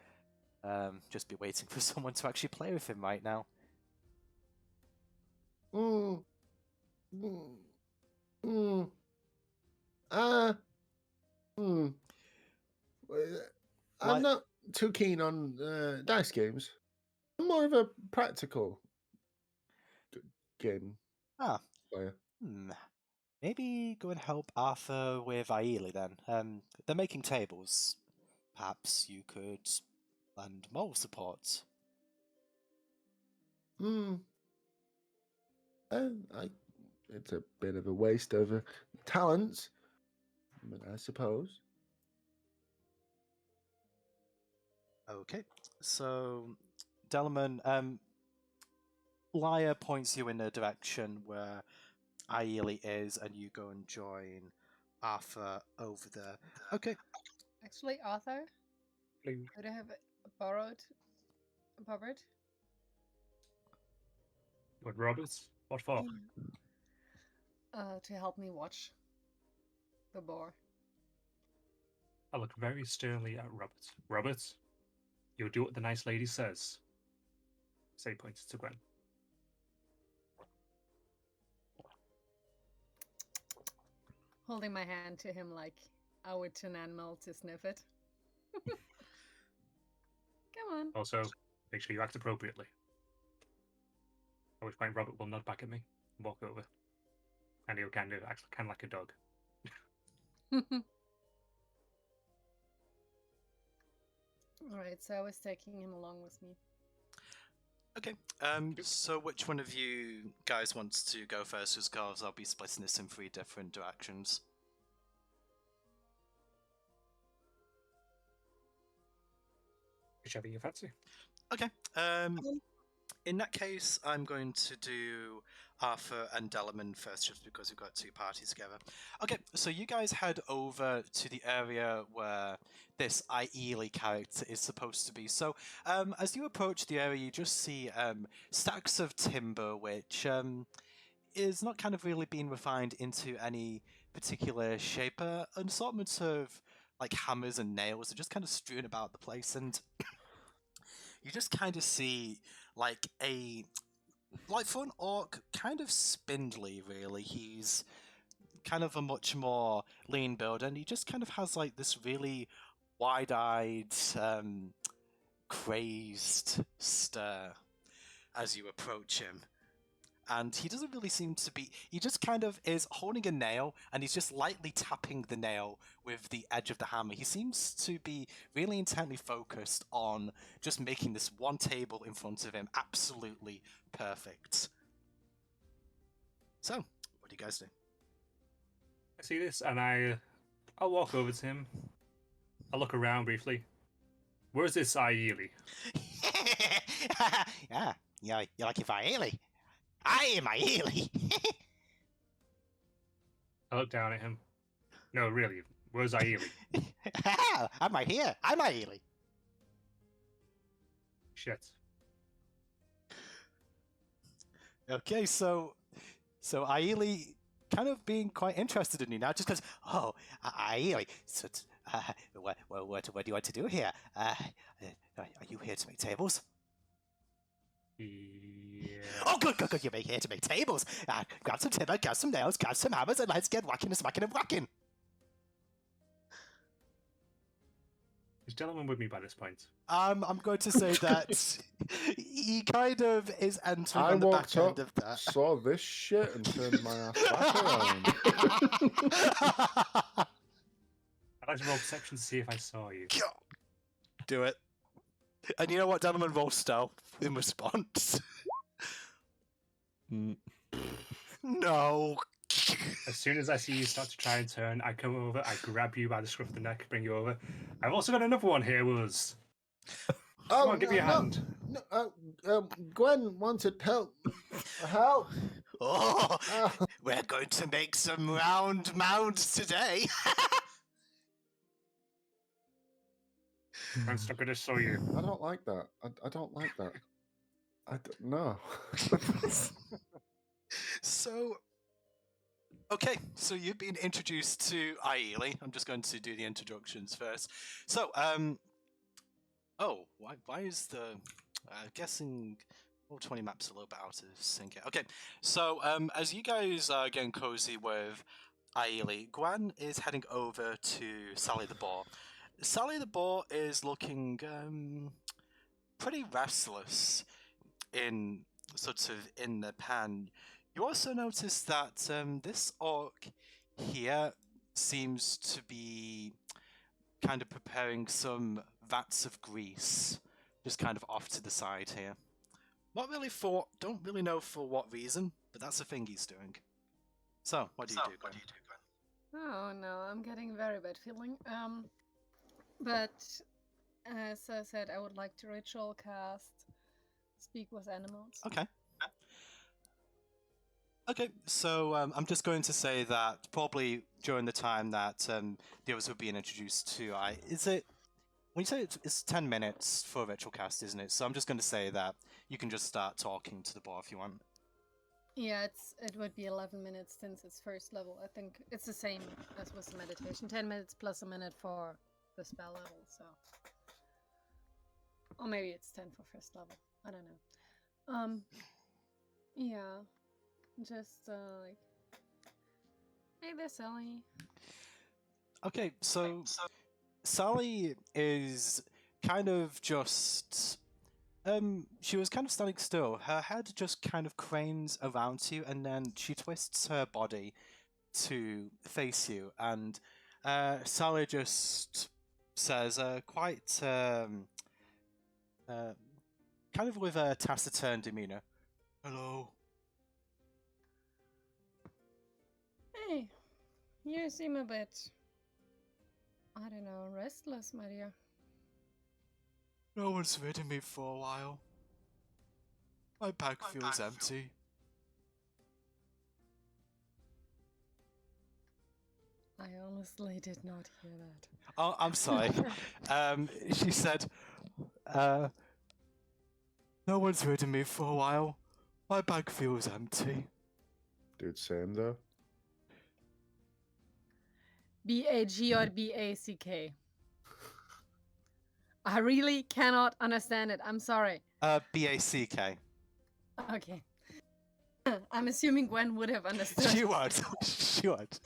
just be waiting for someone to actually play with him right now. I'm not too keen on dice games. I'm more of a practical game player. Maybe go and help Arthur with Aili then. They're making tables. Perhaps you could lend moral support. It's a bit of a waste of talents, but I suppose. Okay, so Delamain, Laia points you in a direction where Aili is, and you go and join Arthur over there. Okay. Actually, Arthur, Bling. could I have borrowed a puppet? What, Roberts? What for? To help me watch the boar. I look very sternly at Robert. Robert, you'll do what the nice lady says. Say, pointed to Gwen. Holding my hand to him like I would to an animal to sniff it. Come on. Also, make sure you act appropriately. At which point Robert will nod back at me and walk over. And he'll kind of act kind of like a dog. Alright, so I was taking him along with me. Okay. So which one of you guys wants to go first? Because I'll be splitting this in 3 different directions. Whichever you fancy. Okay. In that case, I'm going to do Arthur and Dellerman first, just because we've got 2 parties together. Okay, so you guys head over to the area where this Aili character is supposed to be. So, as you approach the area, you just see stacks of timber, which is not kind of really being refined into any particular shape. An assortment of like hammers and nails are just kind of strewn about the place, and you just kind of see like for an orc, kind of spindly, really. He's kind of a much more lean build, and he just kind of has like this really wide-eyed, crazed stare as you approach him. And he doesn't really seem to be... He just kind of is holding a nail, and he's just lightly tapping the nail with the edge of the hammer. He seems to be really intently focused on just making this one table in front of him absolutely perfect. So, what do you guys do? I see this, and I'll walk over to him. I'll look around briefly. Where's this Aili? Yeah, you like your Aili? I am Aili. I look down at him. No, really, where's Aili? I'm right here. I'm Aili. Shit. Okay, so Aili kind of being quite interested in you now, just because, oh, Aili, so, what do you want to do here? Are you here to make tables? Yeah. Oh, good, you're here to make tables. Grab some timber, grab some nails, grab some hammers, and let's get whacking and smacking and whacking. Is Dellerman with me by this point? I'm going to say that he kind of is entering I on the back walked end up, of that. saw this shit, and turned my ass back around. I'd like to roll perception to see if I saw you. Do it. And you know what? Dellerman rolls stealth in response. No. As soon as I see you start to try and turn, I come over, I grab you by the scruff of the neck, bring you over. I've also got another one here, Woods. Come on, give me a hand. Gwen wanted help. Help! Oh, we're going to make some round mounds today. I'm still gonna show you. I don't like that. I don't like that. No. So, okay, so you've been introduced to Aili. I'm just going to do the introductions first. So, oh, why is the, guessing Roll20 map's a little bit out of sync here. Okay, so, as you guys are getting cozy with Aili, Gwen is heading over to Sally the Boar. Sally the Boar is looking, pretty restless in the pan. You also notice that this orc here seems to be kind of preparing some vats of grease, just kind of off to the side here. Don't really know for what reason, but that's the thing he's doing. So, what do you do, Gwen? Oh no, I'm getting a very bad feeling. But as I said, I would like to ritual cast Speak with Animals. Okay. Okay, so I'm just going to say that probably during the time that the others were being introduced to, when you say it's 10 minutes for a ritual cast, isn't it? So I'm just going to say that you can just start talking to the boar if you want. Yeah, it would be 11 minutes since it's first level. I think it's the same as with the meditation. 10 minutes plus a minute for the spell level, so. Or maybe it's 10 for first level. I don't know. Yeah. Just, like. Hey there, Sally. Okay, so Sally is kind of just. She was kind of standing still. Her head just kind of cranes around you, and then she twists her body to face you, and Sally just says, quite kind of with a taciturn demeanor, "Hello." Hey, you seem a bit, I don't know, restless, my dear. No one's ridden me for a while. My bag feels empty. I honestly did not hear that. Oh, I'm sorry. She said, no one's ridden me for a while. My bag feels empty. Dude, same though. B-A-G or B-A-C-K? I really cannot understand it. I'm sorry. B-A-C-K. Okay. I'm assuming Gwen would have understood. She would. She would.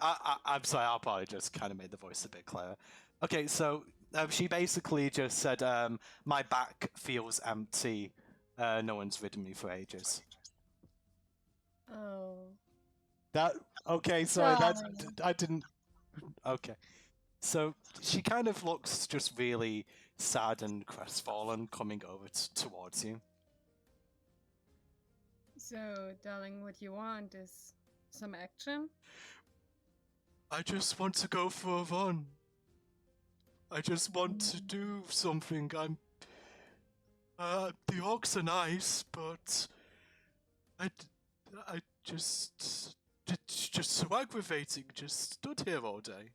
I'm sorry, I'll probably just kind of made the voice a bit clearer. Okay, so she basically just said, my back feels empty. No one's ridden me for ages. Oh. Okay, sorry, I didn't... Okay. So she kind of looks just really sad and crestfallen coming over towards you. So, darling, what you want is some action? I just want to go for a run. I just want to do something. The orcs are nice, but I just so aggravating. Just stood here all day.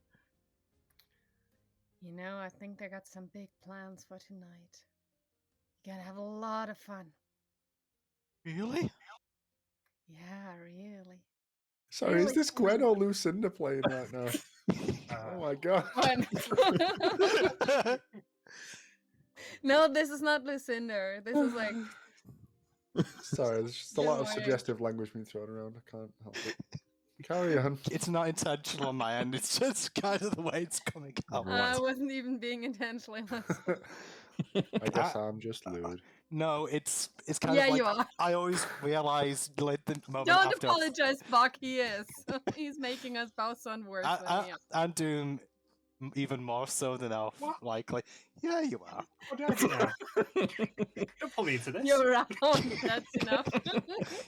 You know, I think they got some big plans for tonight. You gotta have a lot of fun. Really? Yeah, really. Sorry, Really? is this Gwen or Lucinda playing right now? Oh my god. Gwen. No, this is not Lucinda. This is like... Sorry, there's just a lot of suggestive language being thrown around. I can't help it. Carry on. It's not intentional on my end. It's just kind of the way it's coming out. I wasn't even being intentional. I guess I'm just lewd. No, it's kind Yeah, of like you are. I always realize like, the moment Don't after. apologize, Buck. He is. He's making us both sound worse than me. And Doom even more so than Elf, likely. Yeah, you are. Oh, that's enough. Don't pull me into this. You're right. That's enough.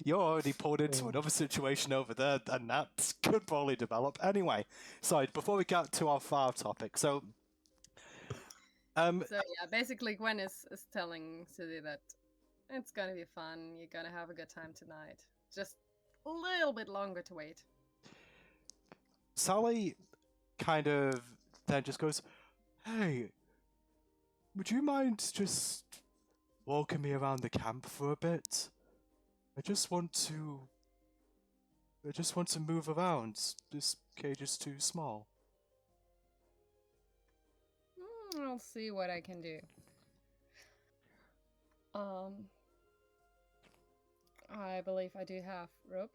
You're already pulled into another situation over there, and that could probably develop. Anyway, sorry, before we get to our far topic, so yeah, basically Gwen is telling Suzy that it's gonna be fun, you're gonna have a good time tonight. Just a little bit longer to wait. Sally kind of then just goes, "Hey, would you mind just walking me around the camp for a bit? I just want to move around. This cage is too small." I'll see what I can do. I believe I do have rope.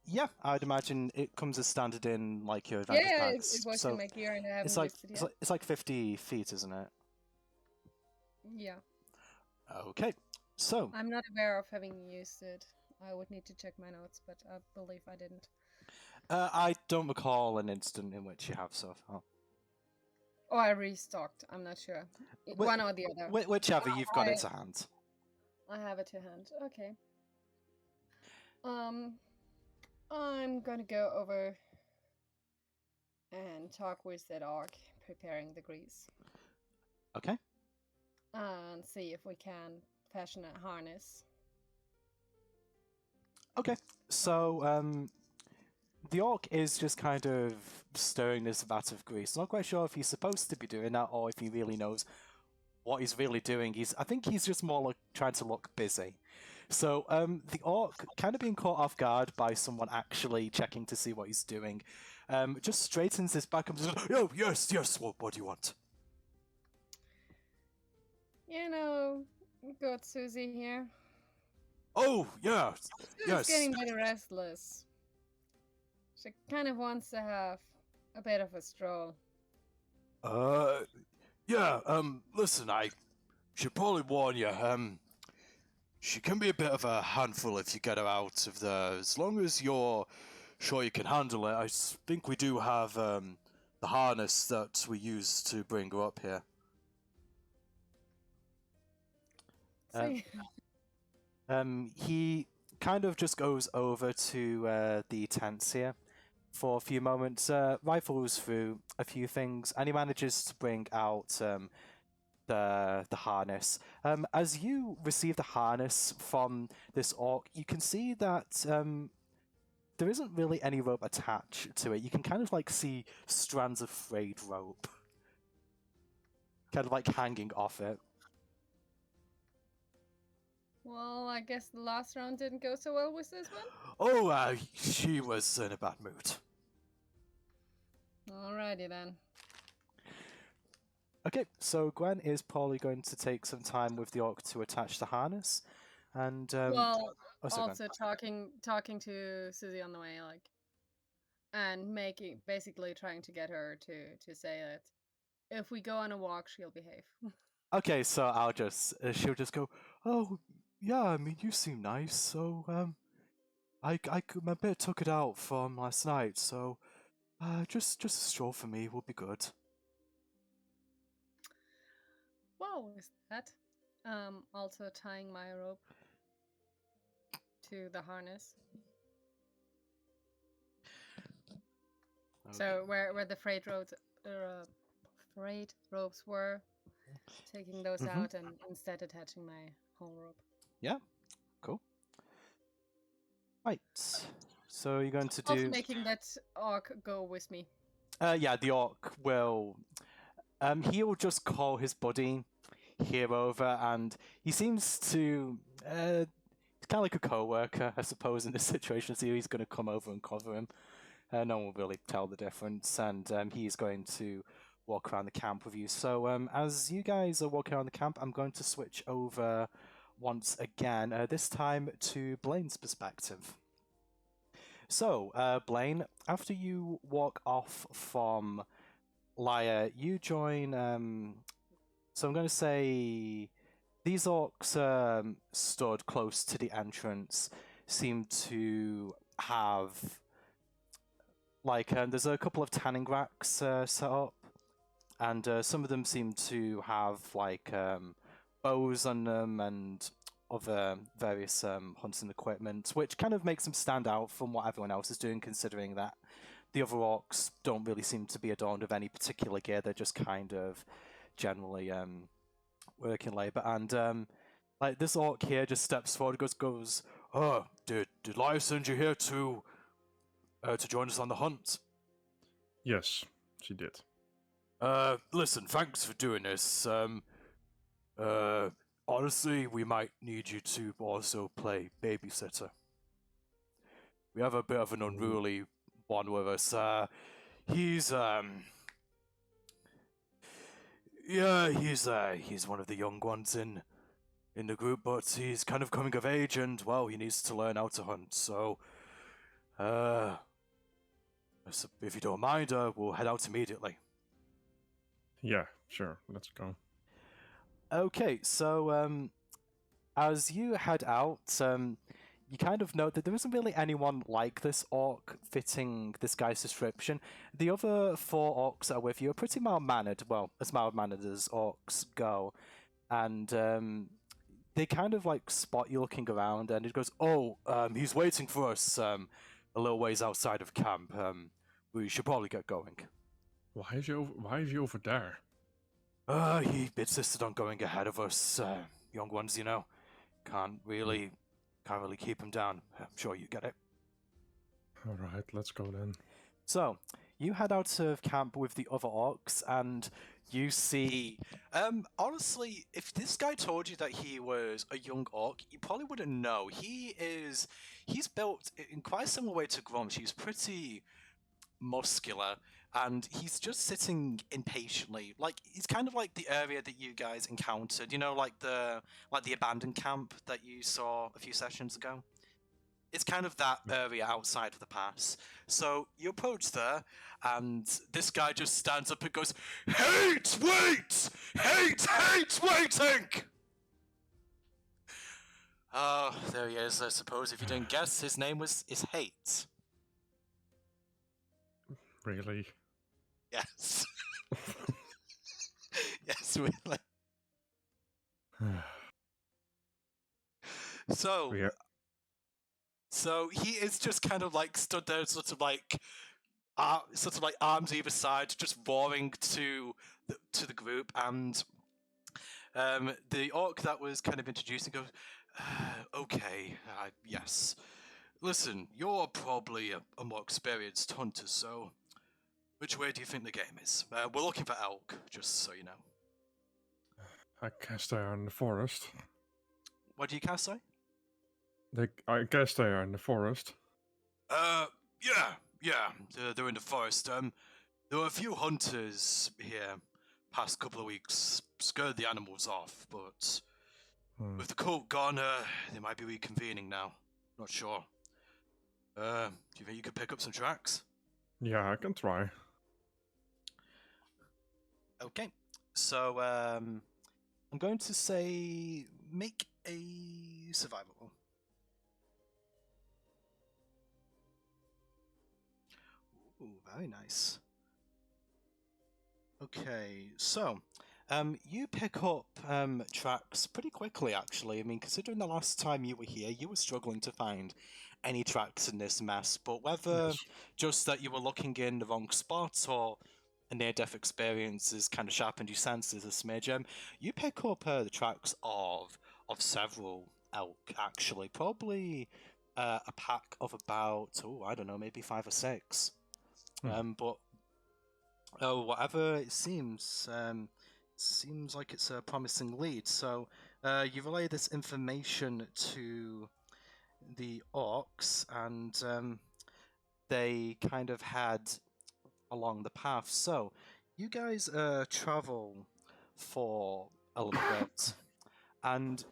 Yeah, I'd imagine it comes as standard in like your advantage Yeah, packs. it was So in my gear and I haven't it's like used it yet. it's like 50 feet, isn't it? Yeah. Okay, so I'm not aware of having used it. I would need to check my notes, but I believe I didn't. I don't recall an instant in which you have so far. Oh, I restocked. I'm not sure. One or the other. Whichever, you've got it to hand. I have it to hand. Okay. I'm gonna go over and talk with that orc preparing the grease. Okay. And see if we can fashion a harness. Okay, so the orc is just kind of stirring this vat of grease. Not quite sure if he's supposed to be doing that or if he really knows what he's really doing. I think he's just more like trying to look busy. So the orc, kind of being caught off guard by someone actually checking to see what he's doing, just straightens his back and says, "Oh, yes, what do you want?" You know, good Susie here. Oh, yeah, Susie's yes. getting a bit restless. She kind of wants to have a bit of a stroll. Yeah, listen, I should probably warn you, she can be a bit of a handful if you get her out of there. As long as you're sure you can handle it, I think we do have, the harness that we use to bring her up here. See, He kind of just goes over to the tents here for a few moments, rifles through a few things, and he manages to bring out the harness. As you receive the harness from this orc, you can see that there isn't really any rope attached to it. You can kind of like see strands of frayed rope kind of like hanging off it. well, I guess the last round didn't go so well with this one. Oh, she was in a bad mood. Alrighty then. Okay, so Gwen is probably going to take some time with the orc to attach the harness, and Well, oh, sorry, also talking to Susie on the way, like, and basically trying to get her to say that if we go on a walk, she'll behave. okay, so she'll just go, oh, yeah, I mean, you seem nice, so, I a bit took it out from last night, so, just a stroll for me will be good. Wow, is that? Also tying my rope to the harness. So where the freight ropes were, taking those out and instead attaching my whole rope. Yeah, cool. Right, so you're going to do... Also making that orc go with me. Yeah, the orc will... he'll just call his buddy here over, and he seems to... he's kind of like a co-worker, I suppose, in this situation, so he's going to come over and cover him. No one will really tell the difference, and he's going to walk around the camp with you. So as you guys are walking around the camp, I'm going to switch over once again, this time to Blaine's perspective. So, Blaine, after you walk off from Lyre, you join, so I'm going to say these orcs stood close to the entrance, seem to have, like, there's a couple of tanning racks set up, and some of them seem to have, like, bows on them and other various hunting equipment, which kind of makes them stand out from what everyone else is doing, considering that the other orcs don't really seem to be adorned with any particular gear. They're just kind of generally working labor. And like this orc here just steps forward and goes, "Oh, did Lyra send you here to join us on the hunt?" Yes, she did. Listen, thanks for doing this. Honestly, we might need you to also play babysitter. We have a bit of an unruly one with us. He's one of the young ones in the group, but he's kind of coming of age, and well, he needs to learn how to hunt. So, if you don't mind, we'll head out immediately. Yeah, sure. Let's go. Okay, so as you head out, you kind of note that there isn't really anyone like this orc fitting this guy's description. The other 4 orcs that are with you are pretty mild-mannered, well, as mild-mannered as orcs go, and they kind of like spot you looking around, and it goes, "Oh, he's waiting for us a little ways outside of camp. We should probably get going." Why is he over there? He insisted on going ahead of us, young ones, you know. Can't really keep him down. I'm sure you get it. Alright, let's go then. So, you head out of camp with the other orcs, and you see... honestly, if this guy told you that he was a young orc, you probably wouldn't know. He's built in quite a similar way to Grumsh. He's pretty muscular, and he's just sitting impatiently. Like he's kind of like the area that you guys encountered. You know, like the abandoned camp that you saw a few sessions ago. It's kind of that area outside of the pass. So you approach there, and this guy just stands up and goes, "Hate, wait! Hate waiting!" Oh, there he is. I suppose if you didn't guess, his name is Hate. Really? Yes. Yes, really. So, Yeah. so he is just kind of like stood there, sort of like arms either side, just roaring to the group, and the orc that was kind of introducing goes, "Okay, yes. Listen, you're probably a more experienced hunter, so which way do you think the game is? We're looking for elk, just so you know." I guess they are in the forest. What do you cast, sorry? I guess they are in the forest. Yeah, they're in the forest. There were a few hunters here past couple of weeks, scared the animals off, but with the cult gone, they might be reconvening now. Not sure. Do you think you could pick up some tracks? Yeah, I can try. Okay, so I'm going to say make a survival roll. Ooh, very nice. Okay, so you pick up tracks pretty quickly, actually. I mean, considering the last time you were here, you were struggling to find any tracks in this mess. But whether just that you were looking in the wrong spot or a near-death experience has kind of sharpened your senses a smidge, you pick up the tracks of several elk, actually. Probably a pack of about, I don't know, maybe 5 or 6. But whatever it seems like it's a promising lead. So you relay this information to the orcs, and they kind of head along the path. So you guys travel for a little bit, and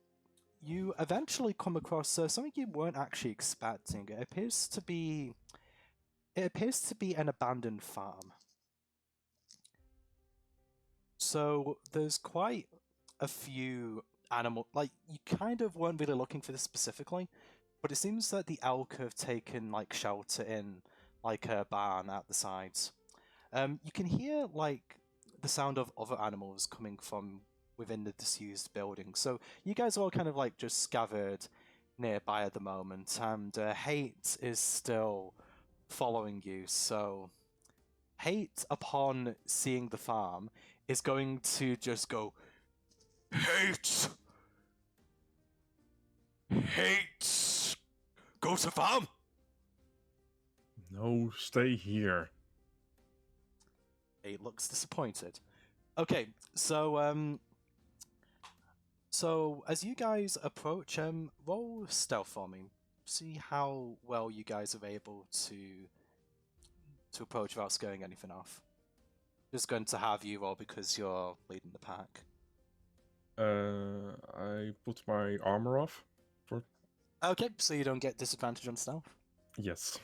you eventually come across something you weren't actually expecting. It appears to be an abandoned farm. So there's quite a few animal, like you kind of weren't really looking for this specifically, but it seems that the elk have taken like shelter in like a barn at the sides. You can hear like the sound of other animals coming from within the disused building. So you guys are all kind of like just gathered nearby at the moment, and Hate is still following you. So Hate, upon seeing the farm, is going to just go, Hate, go to farm. No, stay here. Hate looks disappointed. Okay, so so as you guys approach, roll stealth for me. See how well you guys are able to approach without scaring anything off. Just going to have you roll because you're leading the pack. I put my armor off. Okay, so you don't get disadvantage on stealth. Yes,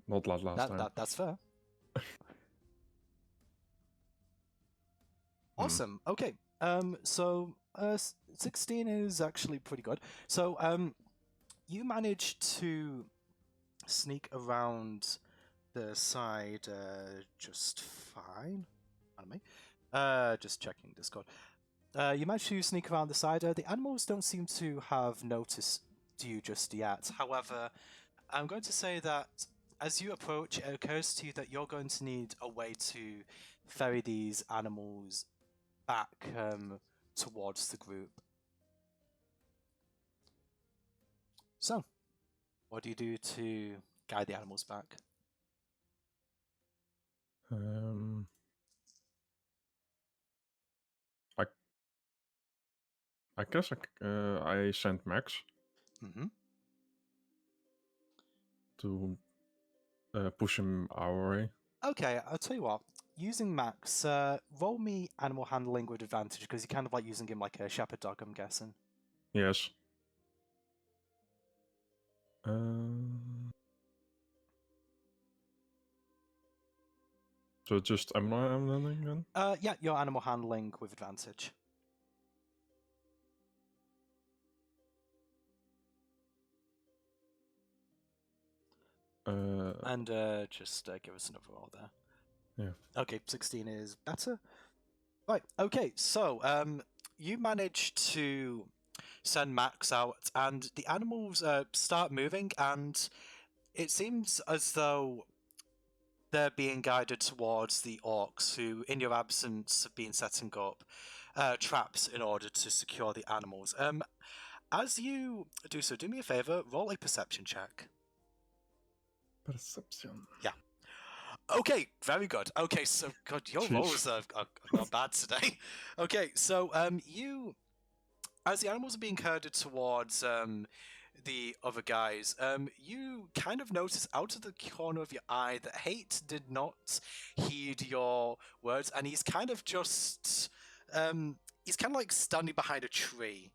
not last time. That's fair. Awesome. Okay. So 16 is actually pretty good. So you managed to sneak around the side just fine. Pardon me. Just checking Discord. You managed to sneak around the side. The animals don't seem to have noticed you just yet. However, I'm going to say that as you approach, it occurs to you that you're going to need a way to ferry these animals back towards the group. So, what do you do to guide the animals back? I guess I sent Max to push him our way. Okay, I'll tell you what. Using Max, roll me animal handling with advantage because you're kind of like using him like a shepherd dog, I'm guessing. Yes. So just am I handling then? Yeah, your animal handling with advantage. And just give us another roll there. Yeah. Okay, 16 is better. Right, okay, so you managed to send Max out, and the animals start moving, and it seems as though they're being guided towards the orcs, who, in your absence, have been setting up traps in order to secure the animals. As you do so, do me a favor, roll a perception check. Perception. Yeah. Okay, very good. Okay, so God, your Jeez. rolls are not bad today. Okay, so you, as the animals are being herded towards the other guys, you kind of notice out of the corner of your eye that Hate did not heed your words, and he's kind of just he's kind of like standing behind a tree,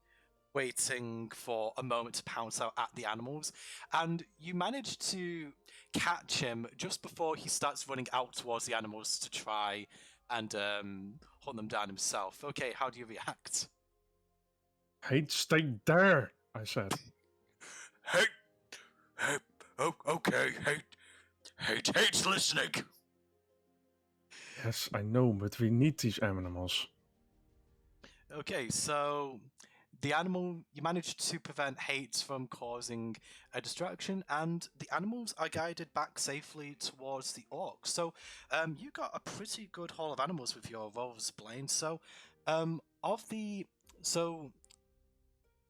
waiting for a moment to pounce out at the animals, and you manage to catch him just before he starts running out towards the animals to try and hunt them down himself. Okay, how do you react? Hate, stay there, I said. Hey, okay, Hate's listening. Yes, I know, but we need these animals. Okay, so the animal, you managed to prevent Hate from causing a distraction, and the animals are guided back safely towards the orcs. So you got a pretty good haul of animals with your rolls, Blaine. So the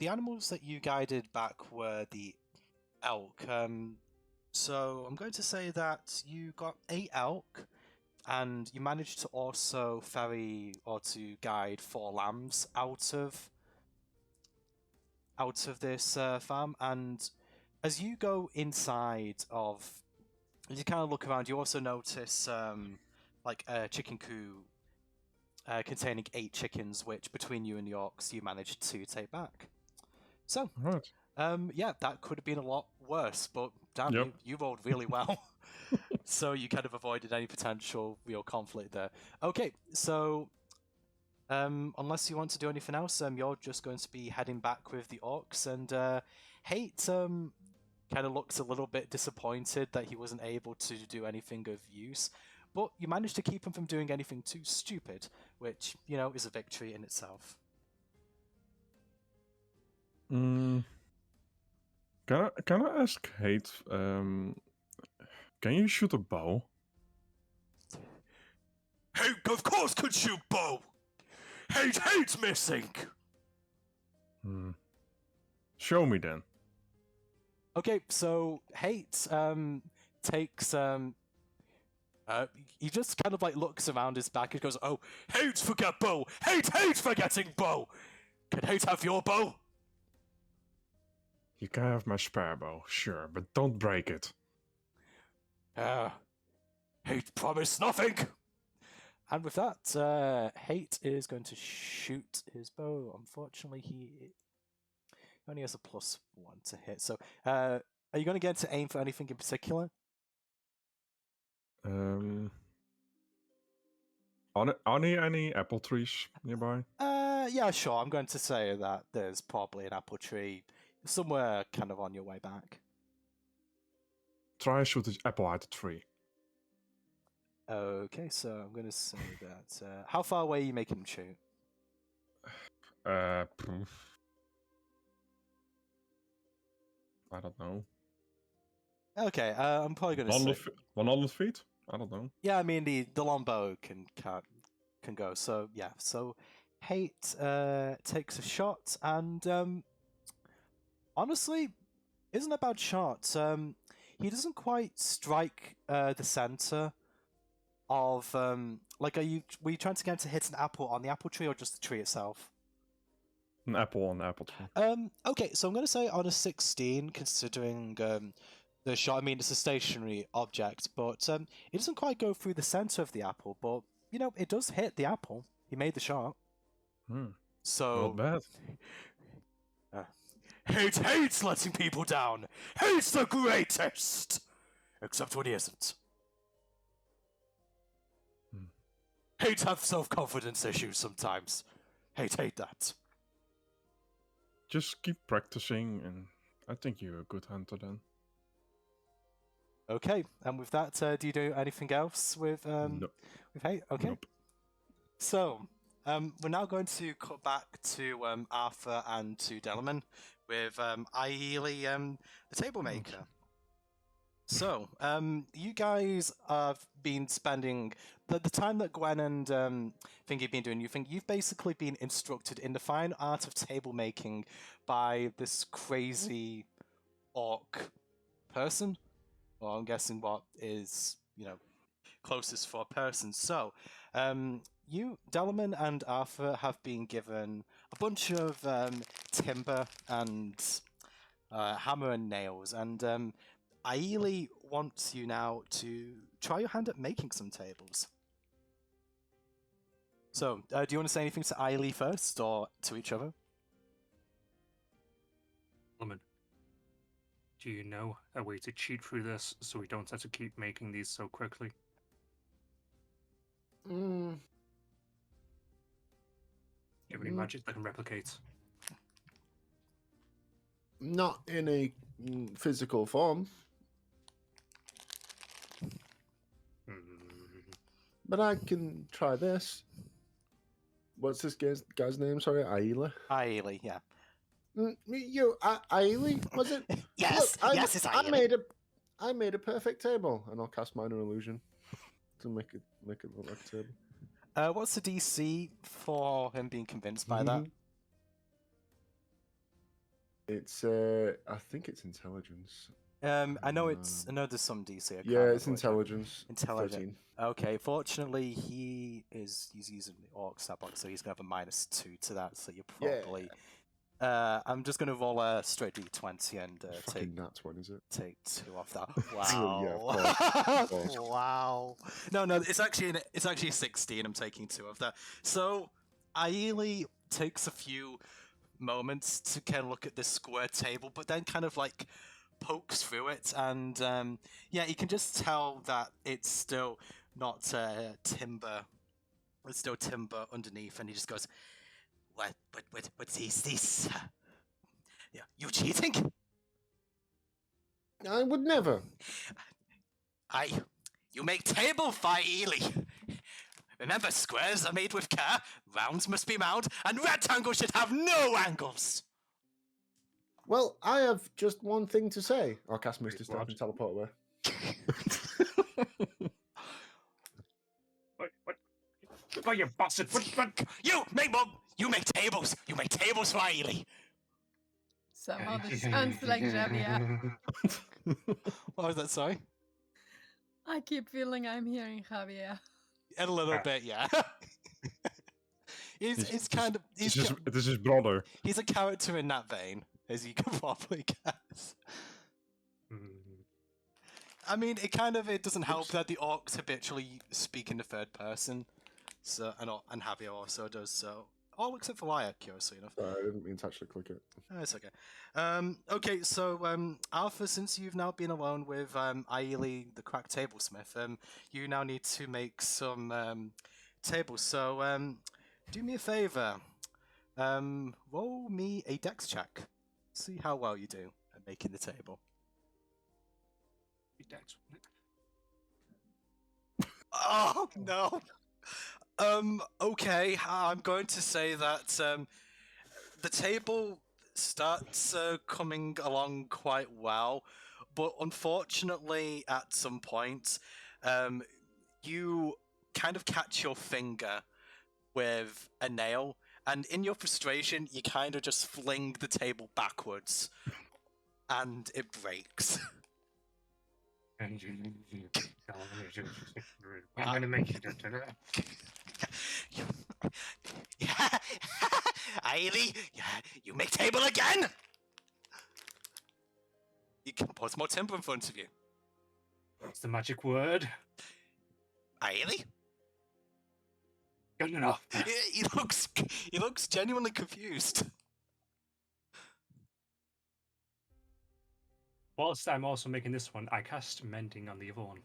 animals that you guided back were the elk. So I'm going to say that you got 8 elk, and you managed to also ferry or to guide 4 lambs out of this farm. And as you go inside of, as you kind of look around, you also notice like a chicken coop containing 8 chickens, which between you and the orcs you managed to take back. So Right. yeah, that could have been a lot worse, but damn, Yep. you rolled really well. So you kind of avoided any potential real conflict there. Okay, so unless you want to do anything else, you're just going to be heading back with the orcs, and Hate kind of looks a little bit disappointed that he wasn't able to do anything of use, but you managed to keep him from doing anything too stupid, which, you know, is a victory in itself. Can I ask Hate? Can you shoot a bow? Hate, of course, could shoot bow. Hate's missing. Show me then. Okay, so Hate takes he just kind of like looks around his back and goes, "Oh, Hate forget bow. Hate forgetting bow. Can Hate have your bow? You can have my spare bow, sure, but don't break it. Hate promised nothing." And with that, Hate is going to shoot his bow. Unfortunately, he only has a +1 to hit. So, are you going to get to aim for anything in particular? Are there any apple trees nearby? Yeah, sure. I'm going to say that there's probably an apple tree somewhere kind of on your way back. Try shoot the apple at the tree. Okay, so I'm going to say that. How far away are you making him shoot? I don't know. Okay, I'm probably going to say 100 feet? I don't know. Yeah, I mean the longbow can go. So yeah, so Hate takes a shot, and honestly, isn't a bad shot. He doesn't quite strike the center of like. Were you trying to get him to hit an apple on the apple tree or just the tree itself? An apple on the apple tree. Okay, so I'm going to say on a 16, considering the shot. I mean, it's a stationary object, but it doesn't quite go through the center of the apple. But you know, it does hit the apple. He made the shot. So Not bad. Hate hates letting people down. Hate's the greatest, except when he isn't. Hate have self-confidence issues sometimes. Hate that. Just keep practicing, and I think you're a good hunter then. Okay, and with that, do you do anything else with Nope. with hate? Okay. Nope. So, we're now going to cut back to Arthur and to Delman with Ailey, the table maker. So, you guys have been spending the time that Gwen and Thingy have been doing. You've basically been instructed in the fine art of table making by this crazy orc person. Well, I'm guessing what is, closest for a person. So, you, Delman and Arthur, have been given a bunch of timber and hammer and nails, and Ailey wants you now to try your hand at making some tables. So, do you want to say anything to Ailey first, or to each other? Woman, do you know a way to cheat through this so we don't have to keep making these so quickly? Mm, You have any magic that can replicate? not in a physical form, but I can try this. What's this guy's name? Sorry, Ailey. Ailey, yeah. Ailey, was it? Yes, Look, yes, it's Ailey. I made a perfect table, and I'll cast minor illusion to make it look like a table. What's the DC for him being convinced by that? It's I think it's intelligence. I know there's some DC. I can't Yeah, it's remember which one. intelligence. Intelligent. 13. Okay, fortunately he's using the orc stat block, so he's gonna have a -2 to that. So you're probably. I'm just gonna roll a straight d20 and Fucking nat one, is it? take 2 off that. Yeah, Wow. of course. Wow. No, it's actually 16. I'm taking 2 of that. So Ailey takes a few moments to kind of look at this square table, but then kind of like pokes through it, and you can just tell that it's still not timber. There's still timber underneath, and he just goes, What is this? Yeah, you cheating? I would never. You make table fire, Ely. Remember, squares are made with care, rounds must be round, and rectangles should have no angles. Well, I have just one thing to say. I'll cast Misty Step what? and teleport away. What? Oh, you bastard! What? You make tables. You make tables for Ely. Somehow this sounds like Javier. What was that? Sorry. I keep feeling I'm hearing Javier. A little bit, yeah. He's kind of This is his brother. he's a character in that vein, as you can probably guess. I mean, it doesn't help that the orcs habitually speak in the third person, so and Javier also does so. All except for Wyatt, curiously enough. Sorry, I didn't mean to actually click it. Oh, it's okay. Okay, so Alpha, since you've now been alone with Ailey, the crack tablesmith, you now need to make some tables. So do me a favor. Roll me a dex check. See how well you do at making the table. Oh no. Okay, I'm going to say that the table starts coming along quite well, but unfortunately, at some point, you kind of catch your finger with a nail, and in your frustration, you kind of just fling the table backwards, and it breaks. I'm gonna make it. Yeah, Ailey, you make table again. You can put more timber in front of you. What's the magic word? Ailey? Good enough. He looks genuinely confused. Whilst I'm also making this one, I cast Mending on the other one.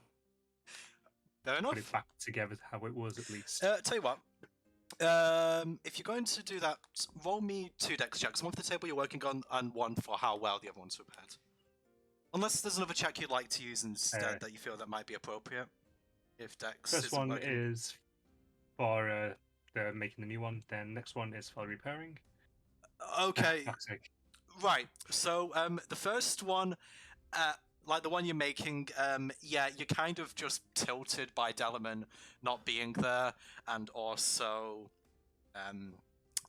Fair enough. Put it back together how it was at least. Tell you what. If you're going to do that, roll me 2 dex checks. One for the table you're working on, and one for how well the other one's prepared. Unless there's another check you'd like to use instead that you feel that might be appropriate. If dex First isn't one working. is for the making the new one. Then next one is for repairing. Okay. Fuck's sake. Right. So the first one, like the one you're making, yeah, you're kind of just tilted by Delamain not being there, and also,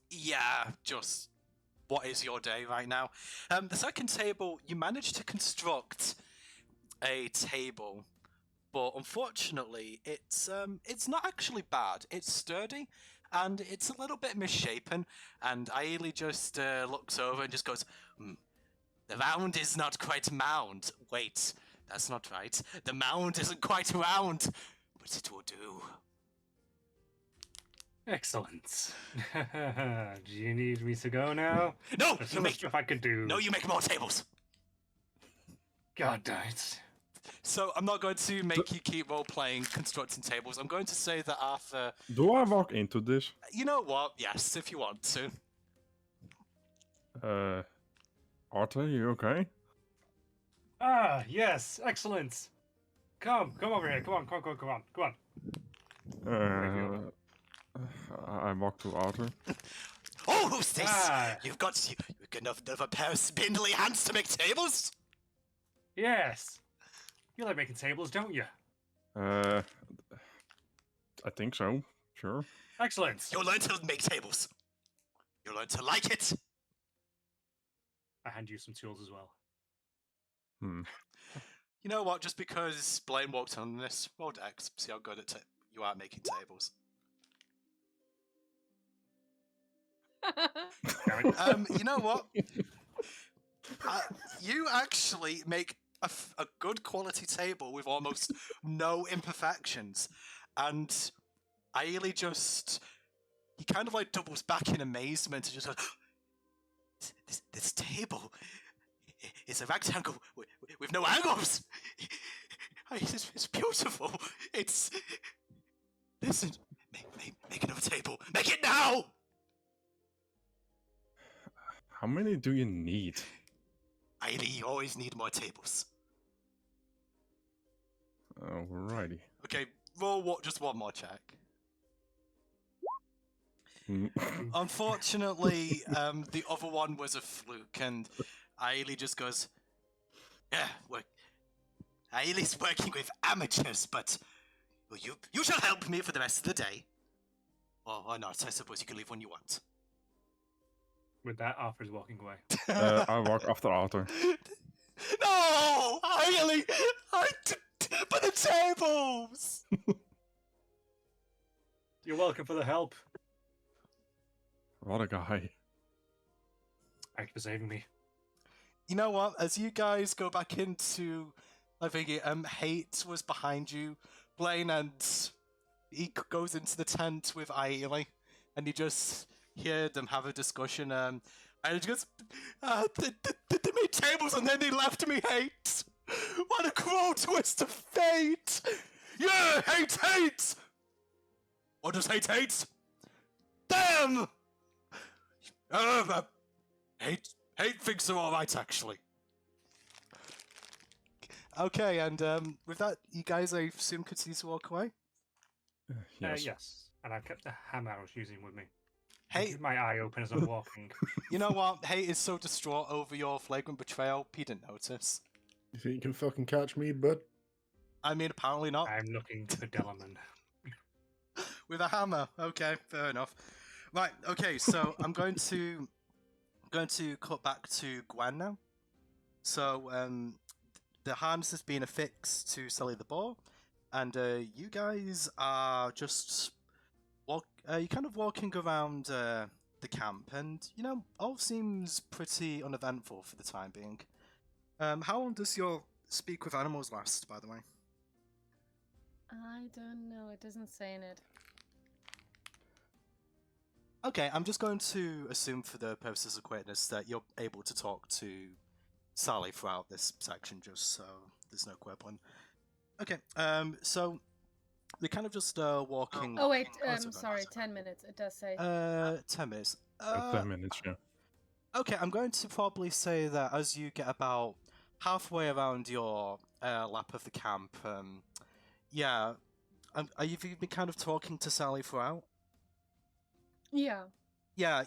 yeah, just what is your day right now? The second table, you managed to construct a table, but unfortunately, it's not actually bad. It's sturdy, and it's a little bit misshapen. And Ailey just looks over and just goes, "The round is not quite mound. Wait, that's not right. The mound isn't quite round, but it will do." Excellent. Do you need me to go now? No, There's you so much make stuff I could do. no, you make more tables. God damn it. So I'm not going to make you keep role playing constructing tables. I'm going to say that Arthur. Do I walk into this? You know what? Yes, if you want to. Arthur, you okay? Ah, yes, excellent. Come over here. Come on. I walk to Arthur. Oh, who's this? Ah. You've got enough of a pair of spindly hands to make tables? Yes. You like making tables, don't you? I think so. Sure. Excellent. You'll learn to make tables. You'll learn to like it. I hand you some tools as well. You know what? Just because Blaine walked on this, roll dex. See how good you are at making tables. You know what? You actually make a good quality table with almost no imperfections, and Ailey he kind of like doubles back in amazement and just goes, this table is a rectangle with no angles. It's beautiful. Listen, make another table. Make it now. How many do you need? Ailey, you always need more tables. Alrighty. Okay, roll just one more check. Mm. Unfortunately, the other one was a fluke, and Ailey just goes, "Yeah, Ailey's working with amateurs, but well, you shall help me for the rest of the day. Or not, I suppose you can leave when you want." With that, Arthur's walking away. I walk after Arthur. No, Ailey, but the tables. You're welcome for the help. What a guy. Thank you for saving me. You know what? As you guys go back into, I think Hate was behind you, Blaine, and he goes into the tent with Ailey, and you just hear them have a discussion. And he goes, "They made tables and then they left me, Hate. What a cruel twist of fate! Yeah, hate! What does hate? Damn! Hate thinks they're all right, actually." Okay, and with that, you guys, I assume, could see to walk away. Yes. Yes. And I've kept the hammer I was using with me. Hey, Keep my eye open as I'm walking. you know what? Hate is so distraught over your flagrant betrayal, he didn't notice. You think you can fucking catch me, bud? I mean, apparently not. I'm looking for Delamain. With a hammer. Okay, fair enough. Right. Okay. So I'm going to cut back to Gwen now. So the harness has been affixed to Sully the Boar, and you guys are just you're kind of walking around the camp, and all seems pretty uneventful for the time being. How long does your speak with animals last, by the way? I don't know. It doesn't say in it. Okay, I'm just going to assume for the purposes of quickness that you're able to talk to Sally throughout this section, just so there's no quibbling. Okay, so they're kind of just walking... Oh wait, sorry. sorry, 10 minutes. It does say. 10 minutes. 10 minutes, yeah. Okay, I'm going to probably say that as you get about halfway around your lap of the camp, yeah, are you been kind of talking to Sally throughout? Yeah. Yeah,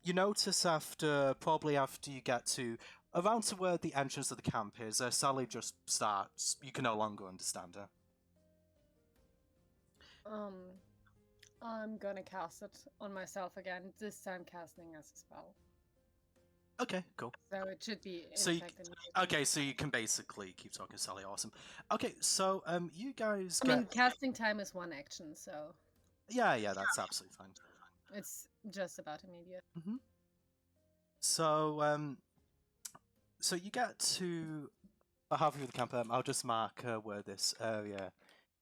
you notice probably after you get to around to where the entrance of the camp is, Sally just starts. You can no longer understand her. I'm gonna cast it on myself again. This time casting as a spell. Okay, cool. So it should be in So effect immediately. okay, so you can basically keep talking to Sally. Awesome. Okay, so you guys I get... mean, casting time is 1 action, so Yeah, that's absolutely fine. it's just about immediate. So so you get to halfway through the camp. I'll just mark where this area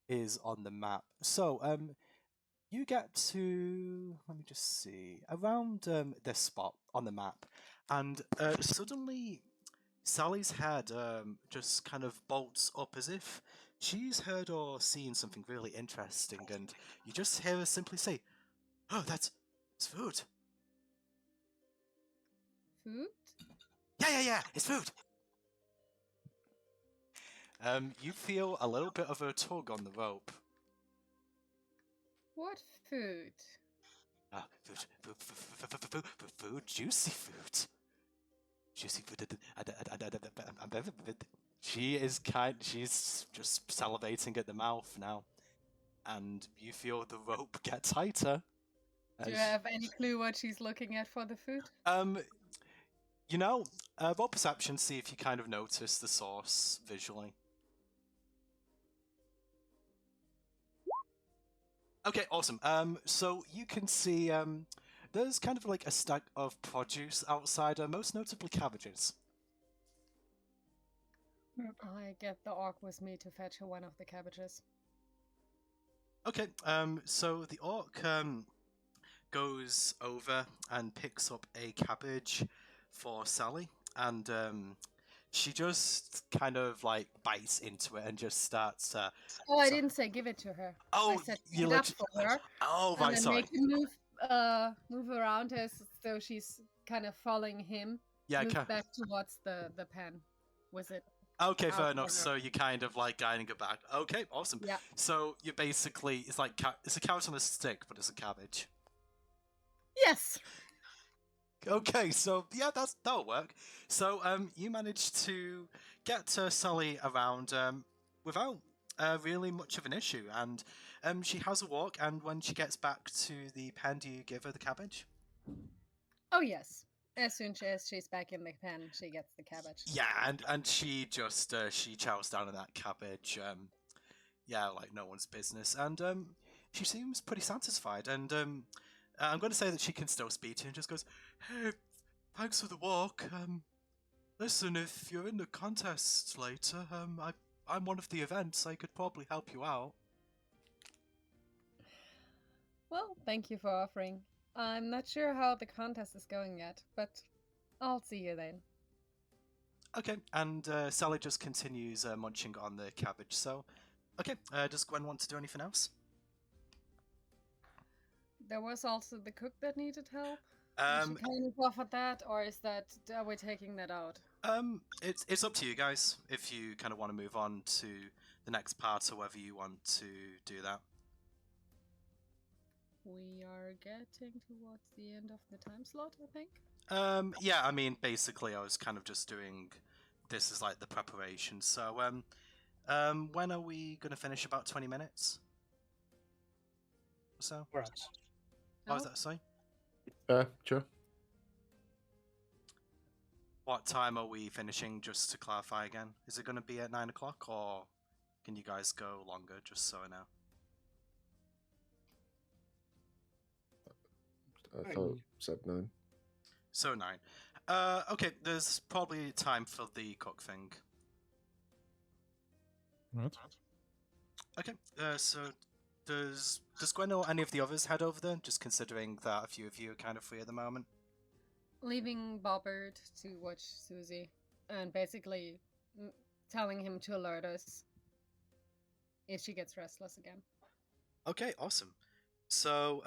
is on the map. So you get to, let me just see, around this spot on the map, and suddenly Sally's head just kind of bolts up as if she's heard or seen something really interesting, and you just hear her simply say, "Oh, it's food." Food? Yeah, it's food. You feel a little bit of a tug on the rope. What food? Food, juicy food. Juicy food. She's just salivating at the mouth now. And you feel the rope get tighter. Do you have any clue what she's looking at for the food? Roll perception, see if you kind of notice the source visually. Okay, awesome. So you can see there's kind of like a stack of produce outside, most notably cabbages. I get the orc with me to fetch her one of the cabbages. Okay, so the orc goes over and picks up a cabbage for Sally, and she just kind of like bites into it and just starts. I didn't say give it to her. Oh, I said pick it up for her. Oh, and right, then sorry. make him move around her so she's kind of following him. Yeah, move back towards the pen with it. Okay, fair out enough. for her. So you're kind of like guiding it back. Okay, awesome. Yeah. So you're basically, it's like it's a carrot on a stick, but it's a cabbage. Yes. Okay, so yeah, that'll work. So you managed to get Sally around without really much of an issue, and she has a walk. And when she gets back to the pen, do you give her the cabbage? Oh yes. As soon as she's back in the pen, she gets the cabbage. Yeah, and she just she chows down on that cabbage. Yeah, like no one's business, and she seems pretty satisfied. And I'm going to say that she can still speak to you and just goes, "Hey, thanks for the walk. Listen, if you're in the contest later, I'm one of the events. I could probably help you out." Well, thank you for offering. I'm not sure how the contest is going yet, but I'll see you then. Okay, and Sally just continues munching on the cabbage. So, okay, does Gwen want to do anything else? There was also the cook that needed help. She kind of offered that, or are we taking that out? It's up to you guys if you kind of want to move on to the next part or whether you want to do that. We are getting towards the end of the time slot, I think. Yeah, I mean, basically, I was kind of just doing this as like the preparation. So, when are we gonna finish? About 20 minutes. Or so. Whereas, What was that say? Sure. What time are we finishing? Just to clarify again, is it gonna be at 9 o'clock, or can you guys go longer? Just so I know. I thought it said 9. So 9. Okay, there's probably time for the cook thing. Right. Okay, so does Gwen or any of the others head over there? Just considering that a few of you are kind of free at the moment. Leaving Bobbert to watch Susie and basically telling him to alert us if she gets restless again. Okay, awesome. So,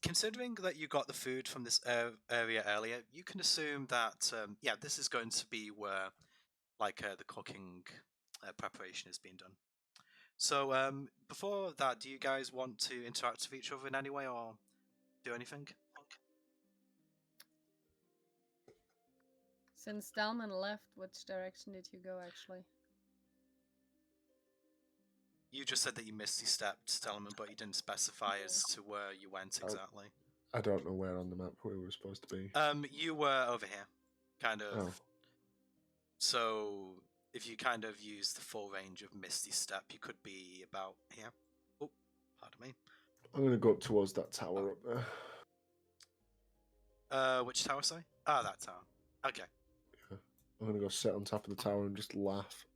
considering that you got the food from this area earlier, you can assume that, yeah, this is going to be where, like, the cooking preparation is being done. So, before that, do you guys want to interact with each other in any way or do anything? Since Dalman left, which direction did you go, actually? You just said that you misty stepped, Delman, but you didn't specify as to where you went exactly. I don't know where on the map we were supposed to be. You were over here, kind of. Oh. So, if you kind of use the full range of misty step, you could be about here. Oh, pardon me. I'm going to go up towards that tower up there. Which tower, sorry? Ah, that tower. Okay. Yeah. I'm going to go sit on top of the tower and just laugh.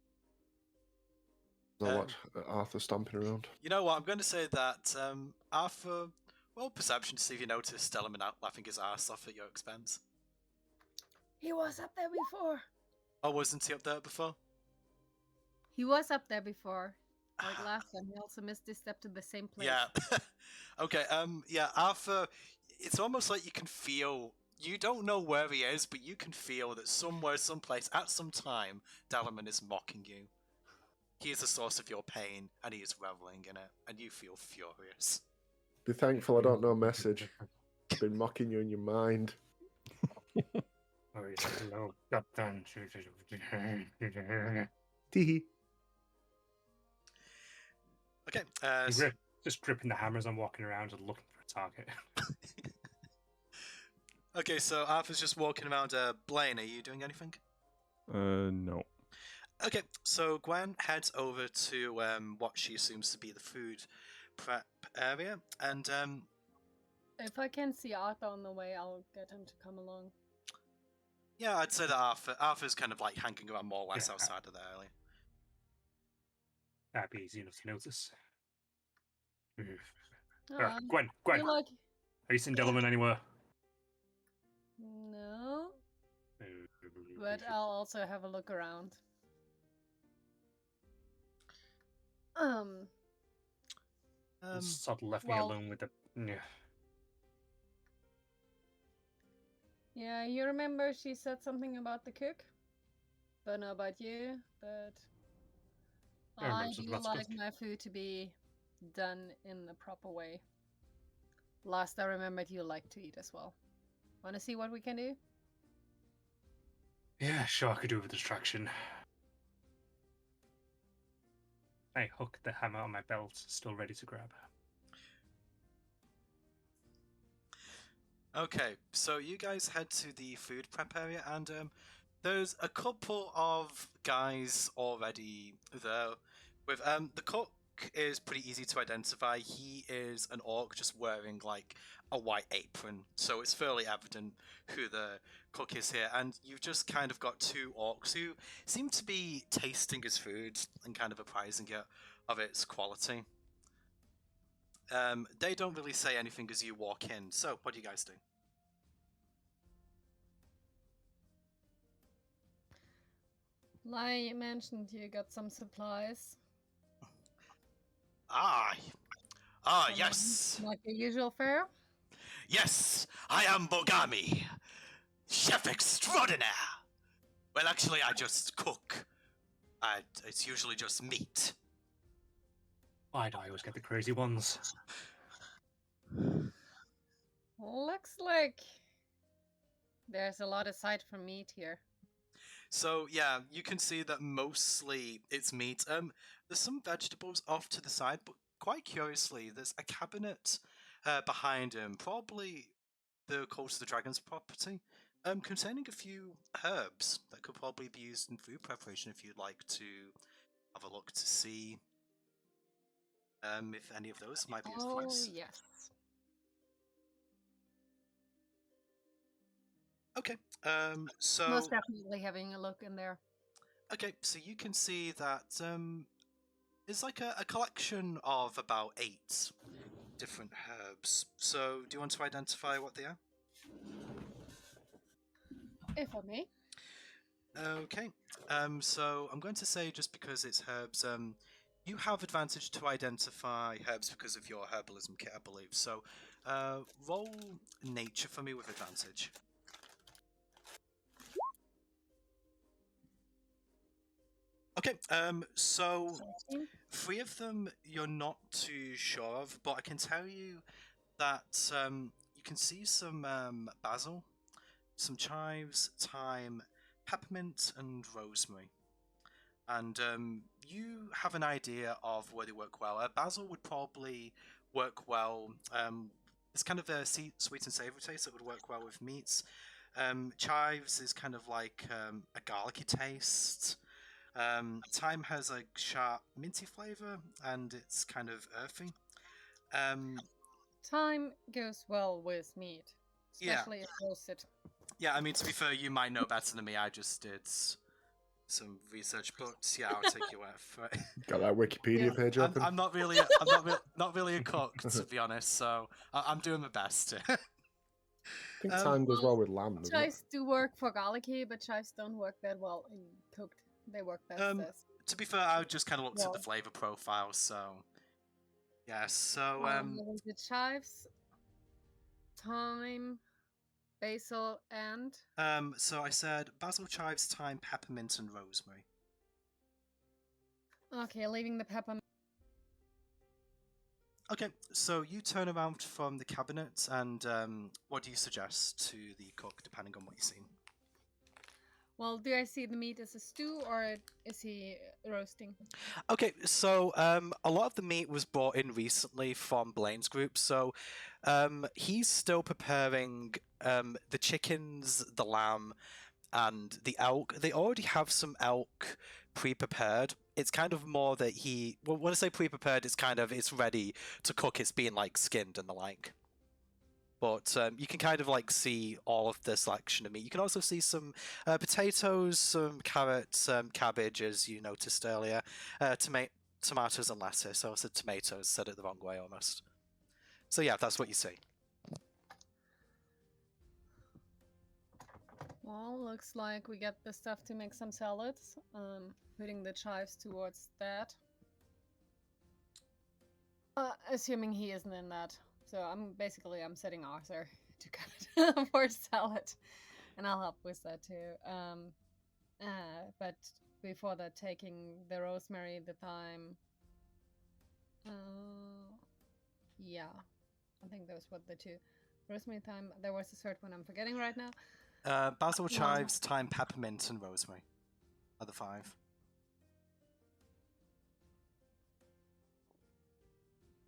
I'll watch Arthur stomping around. You know what? I'm going to say that Arthur, well, perception to see if you notice Stellman out laughing his ass off at your expense. He was up there before. Oh, wasn't he up there before? He was up there before. Like last time, he also missed this step to the same place. Yeah. Okay. Yeah, Arthur. It's almost like you can feel. You don't know where he is, but you can feel that somewhere, someplace, at some time, Dalman is mocking you. He is the source of your pain, and he is reveling in it, and you feel furious. Be thankful I don't know message. I've been mocking you in your mind. Teehee. Okay. Just gripping the hammers and walking around and looking for a target. Okay, so Arthur's just walking around. Blaine, are you doing anything? No. Okay, so Gwen heads over to what she assumes to be the food prep area, and If I can see Arthur on the way, I'll get him to come along. yeah, I'd say that Arthur's kind of like hanging around more or less outside of the area. That'd be easy enough to notice. Um, Gwen, you like... have you seen Delman anywhere? No, but I'll also have a look around. Sod left me well- alone with the. Yeah, you remember she said something about the cook? Don't know about you, but I remember I do something about the like cook. my food to be done in the proper way. Last I remembered, you like to eat as well. Want to see what we can do? Yeah, sure, I could do with a distraction. I hook the hammer on my belt, still ready to grab. Okay, so you guys head to the food prep area, and there's a couple of guys already there. With the cook is pretty easy to identify. He is an orc just wearing like a white apron, so it's fairly evident who the cook is here. And you've just kind of got two orcs who seem to be tasting his food and kind of apprising it of its quality. They don't really say anything as you walk in. So, what do you guys do? Like you mentioned, you got some supplies. Ah, Some yes. Like the usual fare. Yes, I am Bogami, chef extraordinaire. Well, actually, I just cook. It's usually just meat. Why do I always get the crazy ones? Looks like there's a lot aside from meat here. So yeah, you can see that mostly it's meat. There's some vegetables off to the side, but quite curiously, there's a cabinet behind him, probably the Cult of the Dragons property, containing a few herbs that could probably be used in food preparation if you'd like to have a look to see if any of those might be used for Oh, use. yes. Okay. So Most definitely having a look in there. okay, so you can see that it's like a collection of about 8 different herbs. So do you want to identify what they are? If I may. Okay. So I'm going to say, just because it's herbs, you have advantage to identify herbs because of your herbalism kit, I believe. So roll nature for me with advantage. Okay, so 16. 3 of them you're not too sure of, but I can tell you that you can see some basil, some chives, thyme, peppermint, and rosemary. And you have an idea of where they work well. Basil would probably work well. It's kind of a sweet and savoury taste that would work well with meats. Chives is kind of like a garlicky taste. Thyme has a sharp minty flavour, and it's kind of earthy. Thyme goes well with meat, Yeah. especially if roasted. Yeah, I mean, to be fair, you might know better than me. I just did some research, but yeah, I'll take your word for it. Got that Wikipedia page open. I'm not really, not really a cook, to be honest. So I'm doing my best. I think thyme goes well with lamb, doesn't it? Chives do work for garlicky, but chives don't work that well in cooked. They work best as. To be fair, I just kind of looked at the Well. flavour profile, so yeah. So The chives, thyme, basil, and so I said basil, chives, thyme, peppermint, and rosemary. okay, leaving the peppermint. Okay, so you turn around from the cabinet, and what do you suggest to the cook, depending on what you've seen? Well, do I see the meat as a stew or is he roasting? Okay, so a lot of the meat was brought in recently from Blaine's group, so he's still preparing the chickens, the lamb, and the elk. They already have some elk pre-prepared. It's kind of more that well, when I say pre-prepared, it's kind of, it's ready to cook. It's being like skinned and the like. But you can kind of like see all of the selection of meat. You can also see some potatoes, some carrots, cabbage, as you noticed earlier, tomatoes and lettuce. I said tomatoes, said it the wrong way almost. So yeah, that's what you see. Well, looks like we get the stuff to make some salads. Putting the chives towards that. Assuming he isn't in that. So I'm setting Arthur to cut for salad, and I'll help with that too. But before that, taking the rosemary, the thyme. Yeah, I think those were the 2. Rosemary, thyme. There was a third one I'm forgetting right now. Basil, chives, thyme, peppermint, and rosemary are the 5.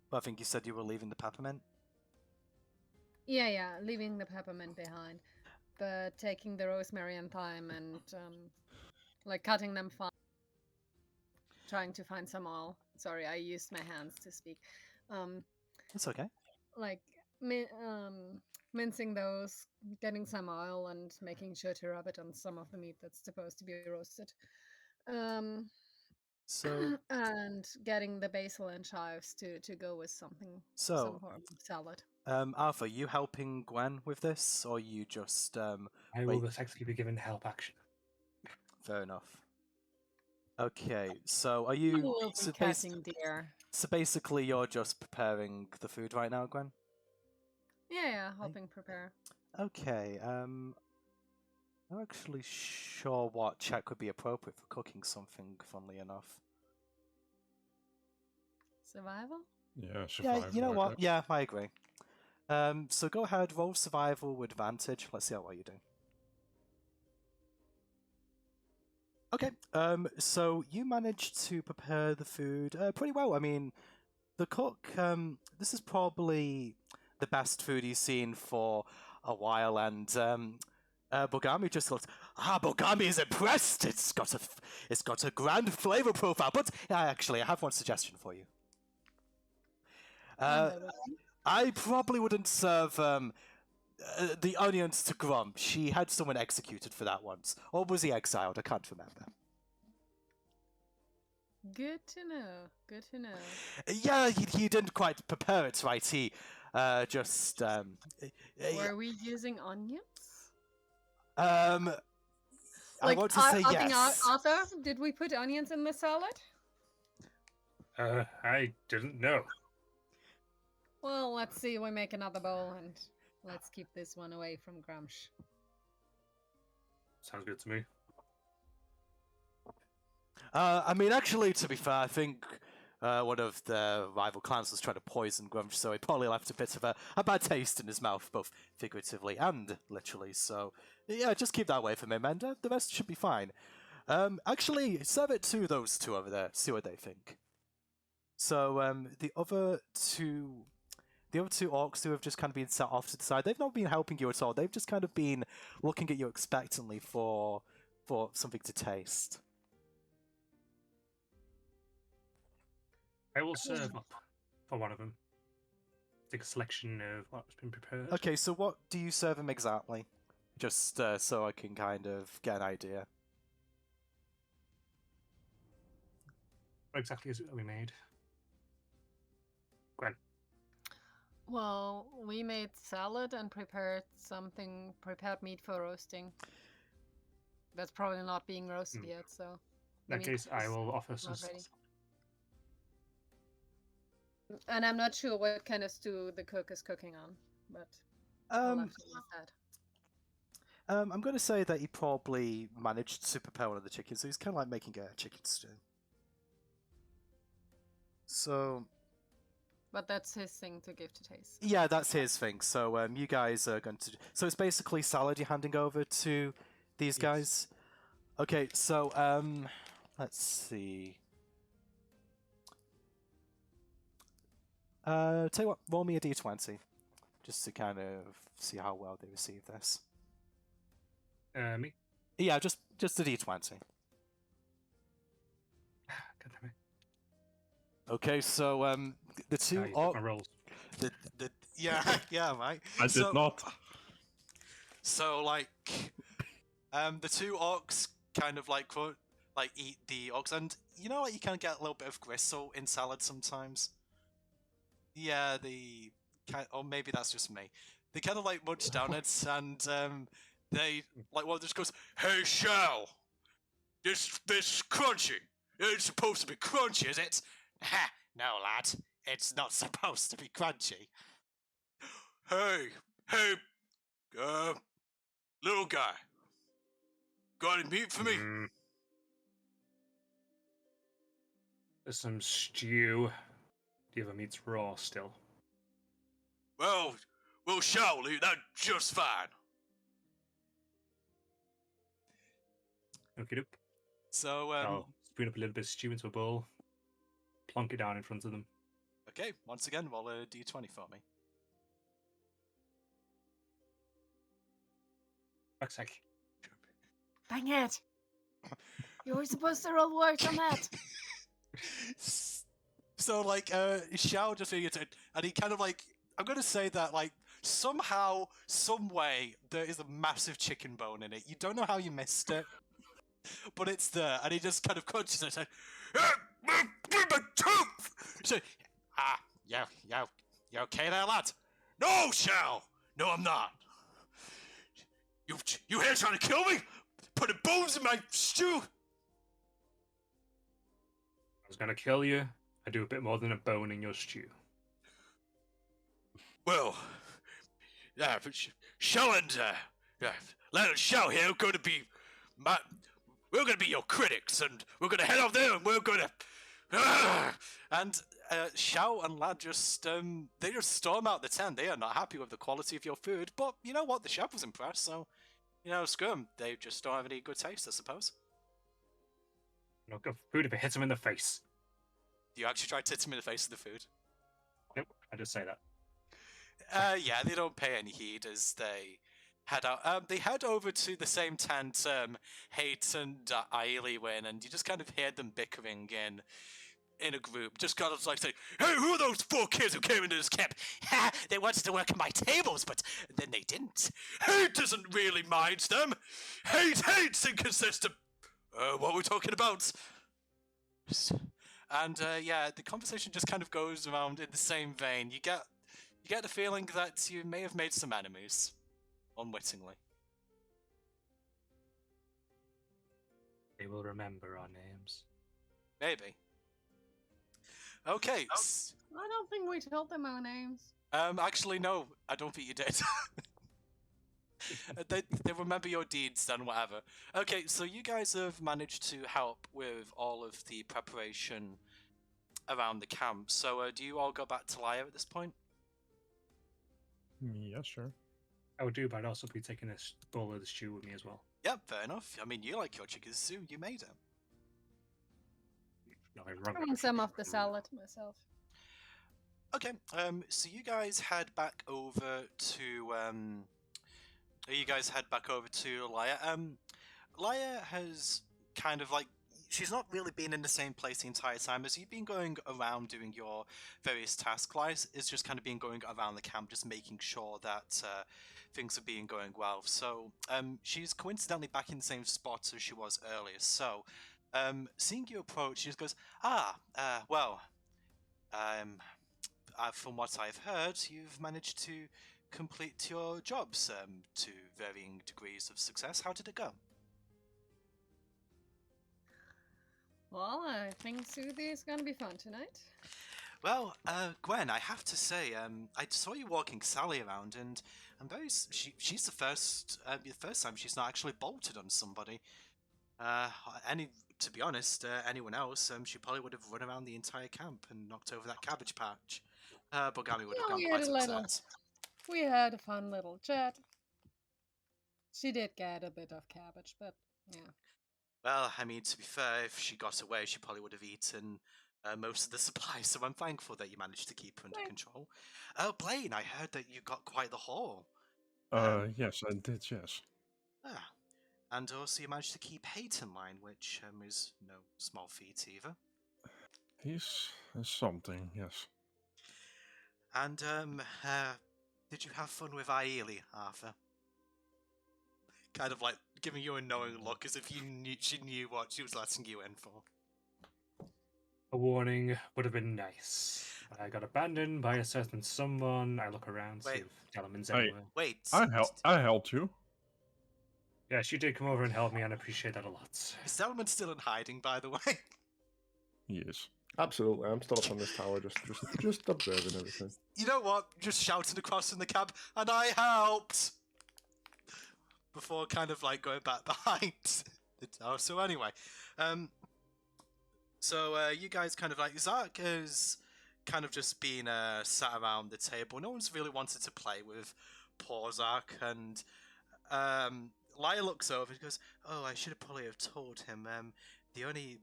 Well, I think you said you were leaving the peppermint. Yeah, leaving the peppermint behind, but taking the rosemary and thyme and like cutting them fine. Trying to find some oil. Sorry, I used my hands to speak. That's okay. Like mincing those, getting some oil, and making sure to rub it on some of the meat that's supposed to be roasted. So and getting the basil and chives to go with something. So some form of salad. Arthur, you helping Gwen with this, or you just I will wait? technically be given help action. Fair enough. Okay, so are I you? will be catching deer. So basically, you're just preparing the food right now, Gwen. Yeah, helping prepare. Okay. I'm not actually sure what check would be appropriate for cooking something. Funnily enough. Survival? Yeah, survival. Yeah, you know what? Yeah, I agree. So go ahead, roll survival with advantage. Let's see how well you do. Okay, so you managed to prepare the food pretty well. I mean, the cook, this is probably the best food he's seen for a while, and Bogami just looked, Bogami is impressed! It's got a grand flavor profile, but actually, I have one suggestion for you. I probably wouldn't serve the onions to Grump. She had someone executed for that once. Or was he exiled? I can't remember. Good to know. Good to know. Yeah, he didn't quite prepare it right. He just... Were we using onions? I Like, want to say yes. Arthur, did we put onions in the salad? I didn't know. Well, let's see. We make another bowl and let's keep this one away from Grumsh. Sounds good to me. I mean, actually, to be fair, I think one of the rival clans was trying to poison Grumsh, so he probably left a bit of a bad taste in his mouth, both figuratively and literally. So, yeah, just keep that away from him, and the rest should be fine. Actually, serve it to those two over there, see what they think. So, the other two orcs who have just kind of been set off to the side, they've not been helping you at all. They've just kind of been looking at you expectantly for something to taste. I will serve up for one of them. Take a selection of what's been prepared. Okay, so what do you serve him exactly? Just so I can kind of get an idea. What exactly is it that we made? Gwen. Well, we made salad and prepared meat for roasting. That's probably not being roasted yet, so... In that case, I will offer some... ready. And I'm not sure what kind of stew the cook is cooking on, but I'll have to look at that. I'm going to say that he probably managed to prepare one of the chickens, so he's kind of like making a chicken stew. So... But that's his thing to give to taste. Yeah, that's his thing. So you guys are going to... So it's basically salad you're handing over to these guys? Okay, so let's see... tell you what, roll me a d20, just to kind of see how well they receive this. Me? Yeah, just a d20. God damn it. Okay, so the two You took my rolls. yeah, right. I did not. So like, the two orcs kind of like eat the orcs, and you know, like you kind of get a little bit of gristle in salad sometimes. Yeah, or maybe that's just me. They kind of like munch down it, and they like one just goes, "Hey, Shell, this crunchy. It's supposed to be crunchy, is it?" Ha! No, lad, it's not supposed to be crunchy. Hey, little guy, got any meat for me? There's some stew. The other meat's raw still. Well, we'll shall eat that just fine. Okie doke. So, I'll spoon up a little bit of stew into a bowl, plonk it down in front of them. Okay, once again, roll a d20 for me. Fuck's sake. Dang it! You were supposed to roll worse on that! So, like, Xiao just figured it, and he kind of like, I'm gonna say that, like, somehow, some way, there is a massive chicken bone in it. You don't know how you missed it, but it's there, and he just kind of crunches it and said, my tooth! So, you okay there, lad? No, Xiao! No, I'm not. You here trying to kill me? Putting bones in my stew? I was gonna kill you. I do a bit more than a bone in your stew. Well, yeah, but Shell and Leonard Shell here are going to be we're going to be your critics, and we're going to head off there, and we're going to and Shell and Lad just they just storm out the tent. They are not happy with the quality of your food, but you know what? The chef was impressed, so you know, screw 'em. They just don't have any good taste, I suppose. No good food if it hits them in the face. Do you actually try to hit him in the face with the food? Nope, I just say that. Yeah, they don't pay any heed as they head out. They head over to the same tent Hate and Ailey win, and you just kind of hear them bickering in in a group just kind of like say, "Hey, who are those 4 kids who came into this camp? Ha! They wanted to work on my tables, but then they didn't. Hate doesn't really mind them. Hate's inconsistent. What are we talking about?" And yeah, the conversation just kind of goes around in the same vein. You get the feeling that you may have made some enemies, unwittingly. They will remember our names. Maybe. Okay. I don't think we told them our names. Actually, no. I don't think you did. They remember your deeds and whatever. Okay, so you guys have managed to help with all of the preparation around the camp. So do you all go back to Lyre at this point? Yeah, sure. I would do, but I'd also be taking a bowl of the stew with me as well. Yep, fair enough. I mean, you like your chicken stew. You made it. Nothing I wrong want with some it. of the salad myself. Okay, so you guys head back over to you guys head back over to Lyre. Lyre has kind of like, she's not really been in the same place the entire time. As you've been going around doing your various tasks, Lyre is just kind of been going around the camp, just making sure that things are being going well. So she's coincidentally back in the same spot as she was earlier. So seeing you approach, she just goes, from what I've heard, you've managed to complete your jobs to varying degrees of success. How did it go? Well, I think Soothie is gonna be fun tonight. Well, Gwen, I have to say, I saw you walking Sally around, and she's the first time she's not actually bolted on somebody. To be honest, anyone else, she probably would have run around the entire camp and knocked over that cabbage patch. Bogami would have Yeah, gone we quite had a little- upset. We had a fun little chat. She did get a bit of cabbage, but yeah. Well, I mean, to be fair, if she got away, she probably would have eaten most of the supplies, so I'm thankful that you managed to keep her under control. Blaine, I heard that you got quite the haul. Yes, I did, yes. Ah, and also you managed to keep Hate in line, which is no small feat either. He's something, yes. And, did you have fun with Ailey, Arthur? Kind of like giving you a knowing look, as if she knew what she was letting you in for. A warning would have been nice. I got abandoned by a certain someone. I look around, see Wait. if Delman's Hey. anywhere. Wait. I helped you. Yeah, she did come over and help me, and I appreciate that a lot. Is Delman still in hiding, by the way? Yes. Absolutely, I'm still up on this tower, just observing everything. You know what? Just shouting across in the cab, and I helped! Before kind of like going back behind the tower. So anyway, you guys kind of like, Zark has kind of just been sat around the table. No one's really wanted to play with poor Zark, and Lyra looks over and goes, "Oh, I should have probably have told him.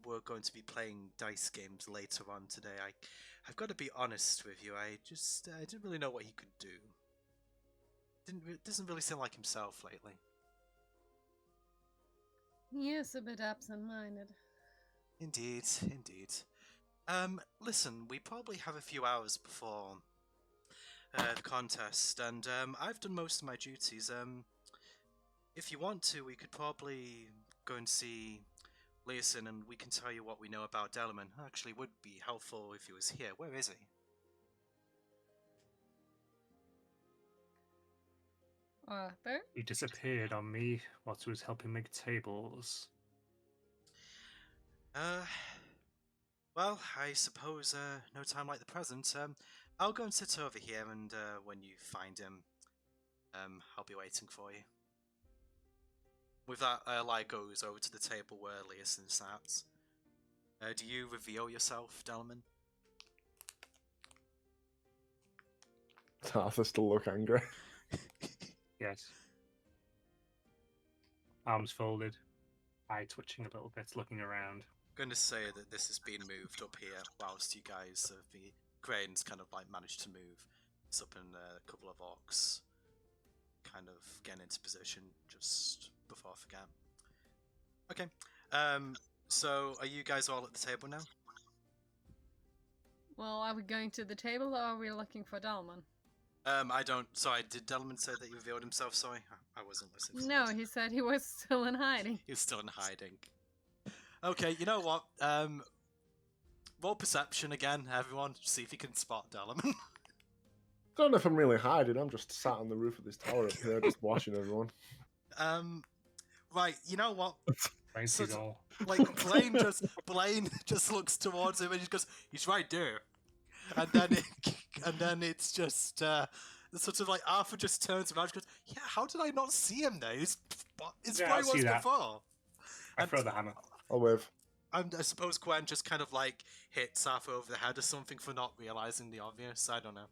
We're going to be playing dice games later on today. I've got to be honest with you. I didn't really know what he could do. Doesn't really seem like himself lately." He is a bit absent-minded. Indeed. Listen, we probably have a few hours before the contest, and I've done most of my duties. If you want to, we could probably go and see Leeson, and we can tell you what we know about Delman. Actually, would be helpful if he was here. Where is he? Arthur? He disappeared on me whilst he was helping make tables. Well, I suppose no time like the present. I'll go and sit over here, and when you find him, I'll be waiting for you. With that, Lai goes over to the table where Leeson sat. Do you reveal yourself, Delman? Arthur still look angry. Yes. Arms folded, eye twitching a little bit, looking around. I'm going to say that this has been moved up here whilst you guys have the grains kind of like managed to move. It's up in a couple of orcs, kind of getting into position just before I forget. Okay, so are you guys all at the table now? Well, are we going to the table or are we looking for Dalman? I don't. Sorry, did Delman say that he revealed himself? Sorry, I wasn't listening. No, he said he was still in hiding. He was still in hiding. Okay, you know what? Roll perception again, everyone. See if you can spot Delman. I don't know if I'm really hiding. I'm just sat on the roof of this tower up here, just watching everyone. Right. You know what? Thank So you all. Like Blaine just looks towards him and he goes, "He's right there," and then it's just sort of like Arthur just turns around and goes, "Yeah, how did I not see him there? It's Yeah, where I he see was that. before." I And throw the hammer. I'll wave. I suppose Gwen just kind of like hits Arthur over the head or something for not realizing the obvious. I don't know.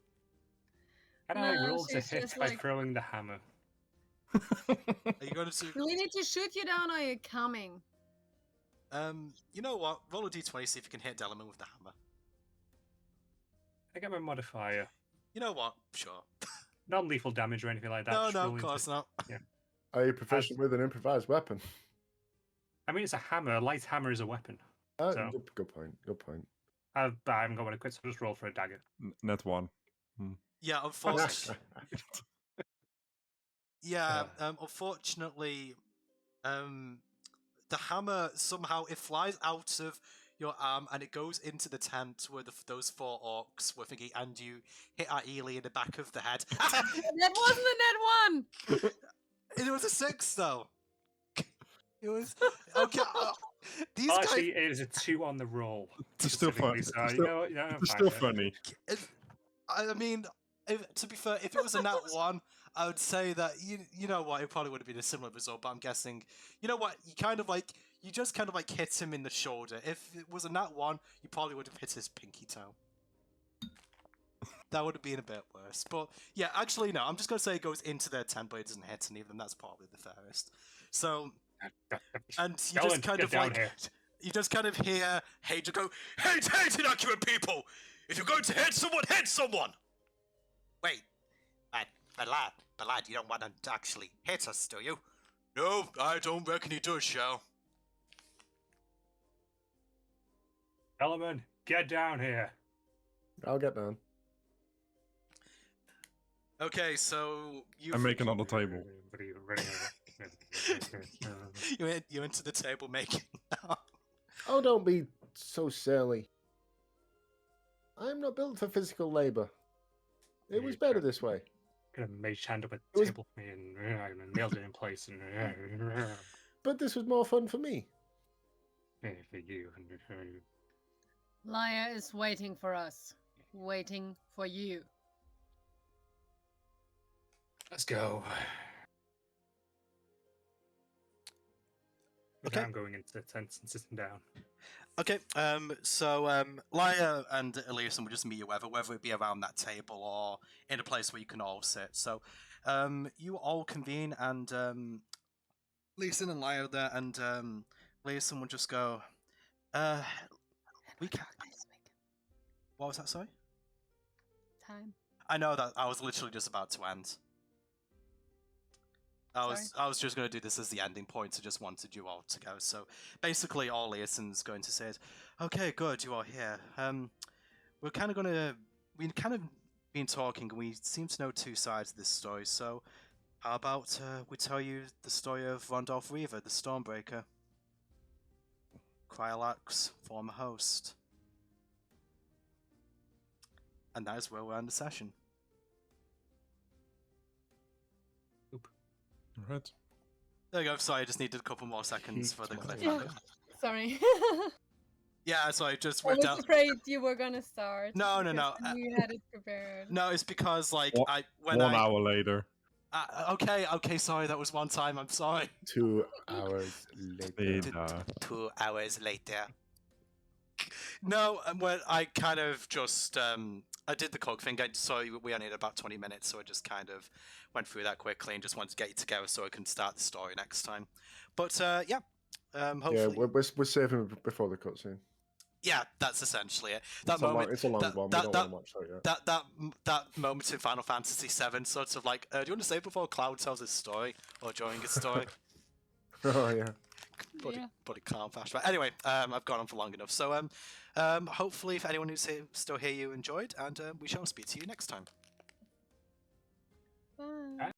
And I No, rolled a she's hit just by like- throwing the hammer. Are you going to? Do we need to shoot you down or are you coming? You know what? Roll a d20, see if you can hit Delman with the hammer. I get my modifier. You know what? Sure. Non-lethal damage or anything like that. No, just no, roll of into- course not. Are you proficient with an improvised weapon? I mean, it's a hammer. A light hammer is a weapon. So- Good point. Good point. I haven't got one to quit, so I'll just roll for a dagger. Net 1. Yeah, unfortunately. Yeah, unfortunately, the hammer somehow it flies out of your arm and it goes into the tent where those 4 orcs were thinking, and you hit Ely in the back of the head. That wasn't a net one! It was a 6 though. It was okay. These Oh, guys. actually, it is a 2 on the roll. It's still fun. specifically, It's So, still, you know, what, I'm it's fine still with it. funny. I mean, to be fair, if it was a nat 1, I would say that you know what, it probably would have been a similar result. But I'm guessing, you know what, you just kind of like hit him in the shoulder. If it was a nat 1, you probably would have hit his pinky toe. That would have been a bit worse. But yeah, actually no, I'm just gonna say it goes into their tent, but it doesn't hit any of them. That's probably the fairest. So, and you Dylan, just kind get of down like here. you just kind of hear Hate go, "Hate, inaccurate people! If you're going to hit someone, hit someone!" Wait, but lad, you don't want to actually hit us, do you? No, I don't reckon he does, Shell. Ellerman, get down here. I'll get down. Okay, so you I'm making on the table. you into the table making. Oh, don't be so silly. I'm not built for physical labor. It was better this way. Gonna mage hand up a was- table for me and nailed it in place and But this was more fun for me. for you. Laya is waiting for us. Waiting for you. Let's go. Okay. I'm going into the tent and sitting down. Okay, so Laya and Elias will just meet you whether it be around that table or in a place where you can all sit. So, you all convene, and Leeson and Laya are there, and Leeson will just go, we can. What was that? Sorry. Time. I know that I was literally just about to end. I was just going to do this as the ending point, so just wanted you all to go. So basically, all Leeson's going to say is, "Okay, good, you are here. We've kind of been talking, and we seem to know 2 sides of this story. So how about we tell you the story of Randolph Reaver, the Stormbreaker, Krylax, former host, and that is where we'll end the session." Alright. There you go. Sorry, I just needed a couple more seconds for the Keep cliffhanger. going. Sorry. Yeah, sorry, just I ripped was out. afraid you were gonna start. No, because you had it prepared. No, it's because like One- when 1 hour later. Okay, sorry, that was one time. I'm sorry. 2 hours later. Later. 2 hours later. No, and when I kind of just I did the cog thing. I saw we only had about 20 minutes, so I just kind of went through that quickly and just wanted to get you together so I can start the story next time. But yeah, hopefully, Yeah, we're saving it before the cutscene. yeah, that's essentially it. It's a long one. We don't want to watch that yet. That moment in Final Fantasy VII, sort of like, do you want to save before Cloud tells his story or during his story? Oh yeah. Bloody calm fast. Right. Anyway, I've gone on for long enough. So hopefully, if anyone who's here, still here, you enjoyed, and we shall speak to you next time. Bye.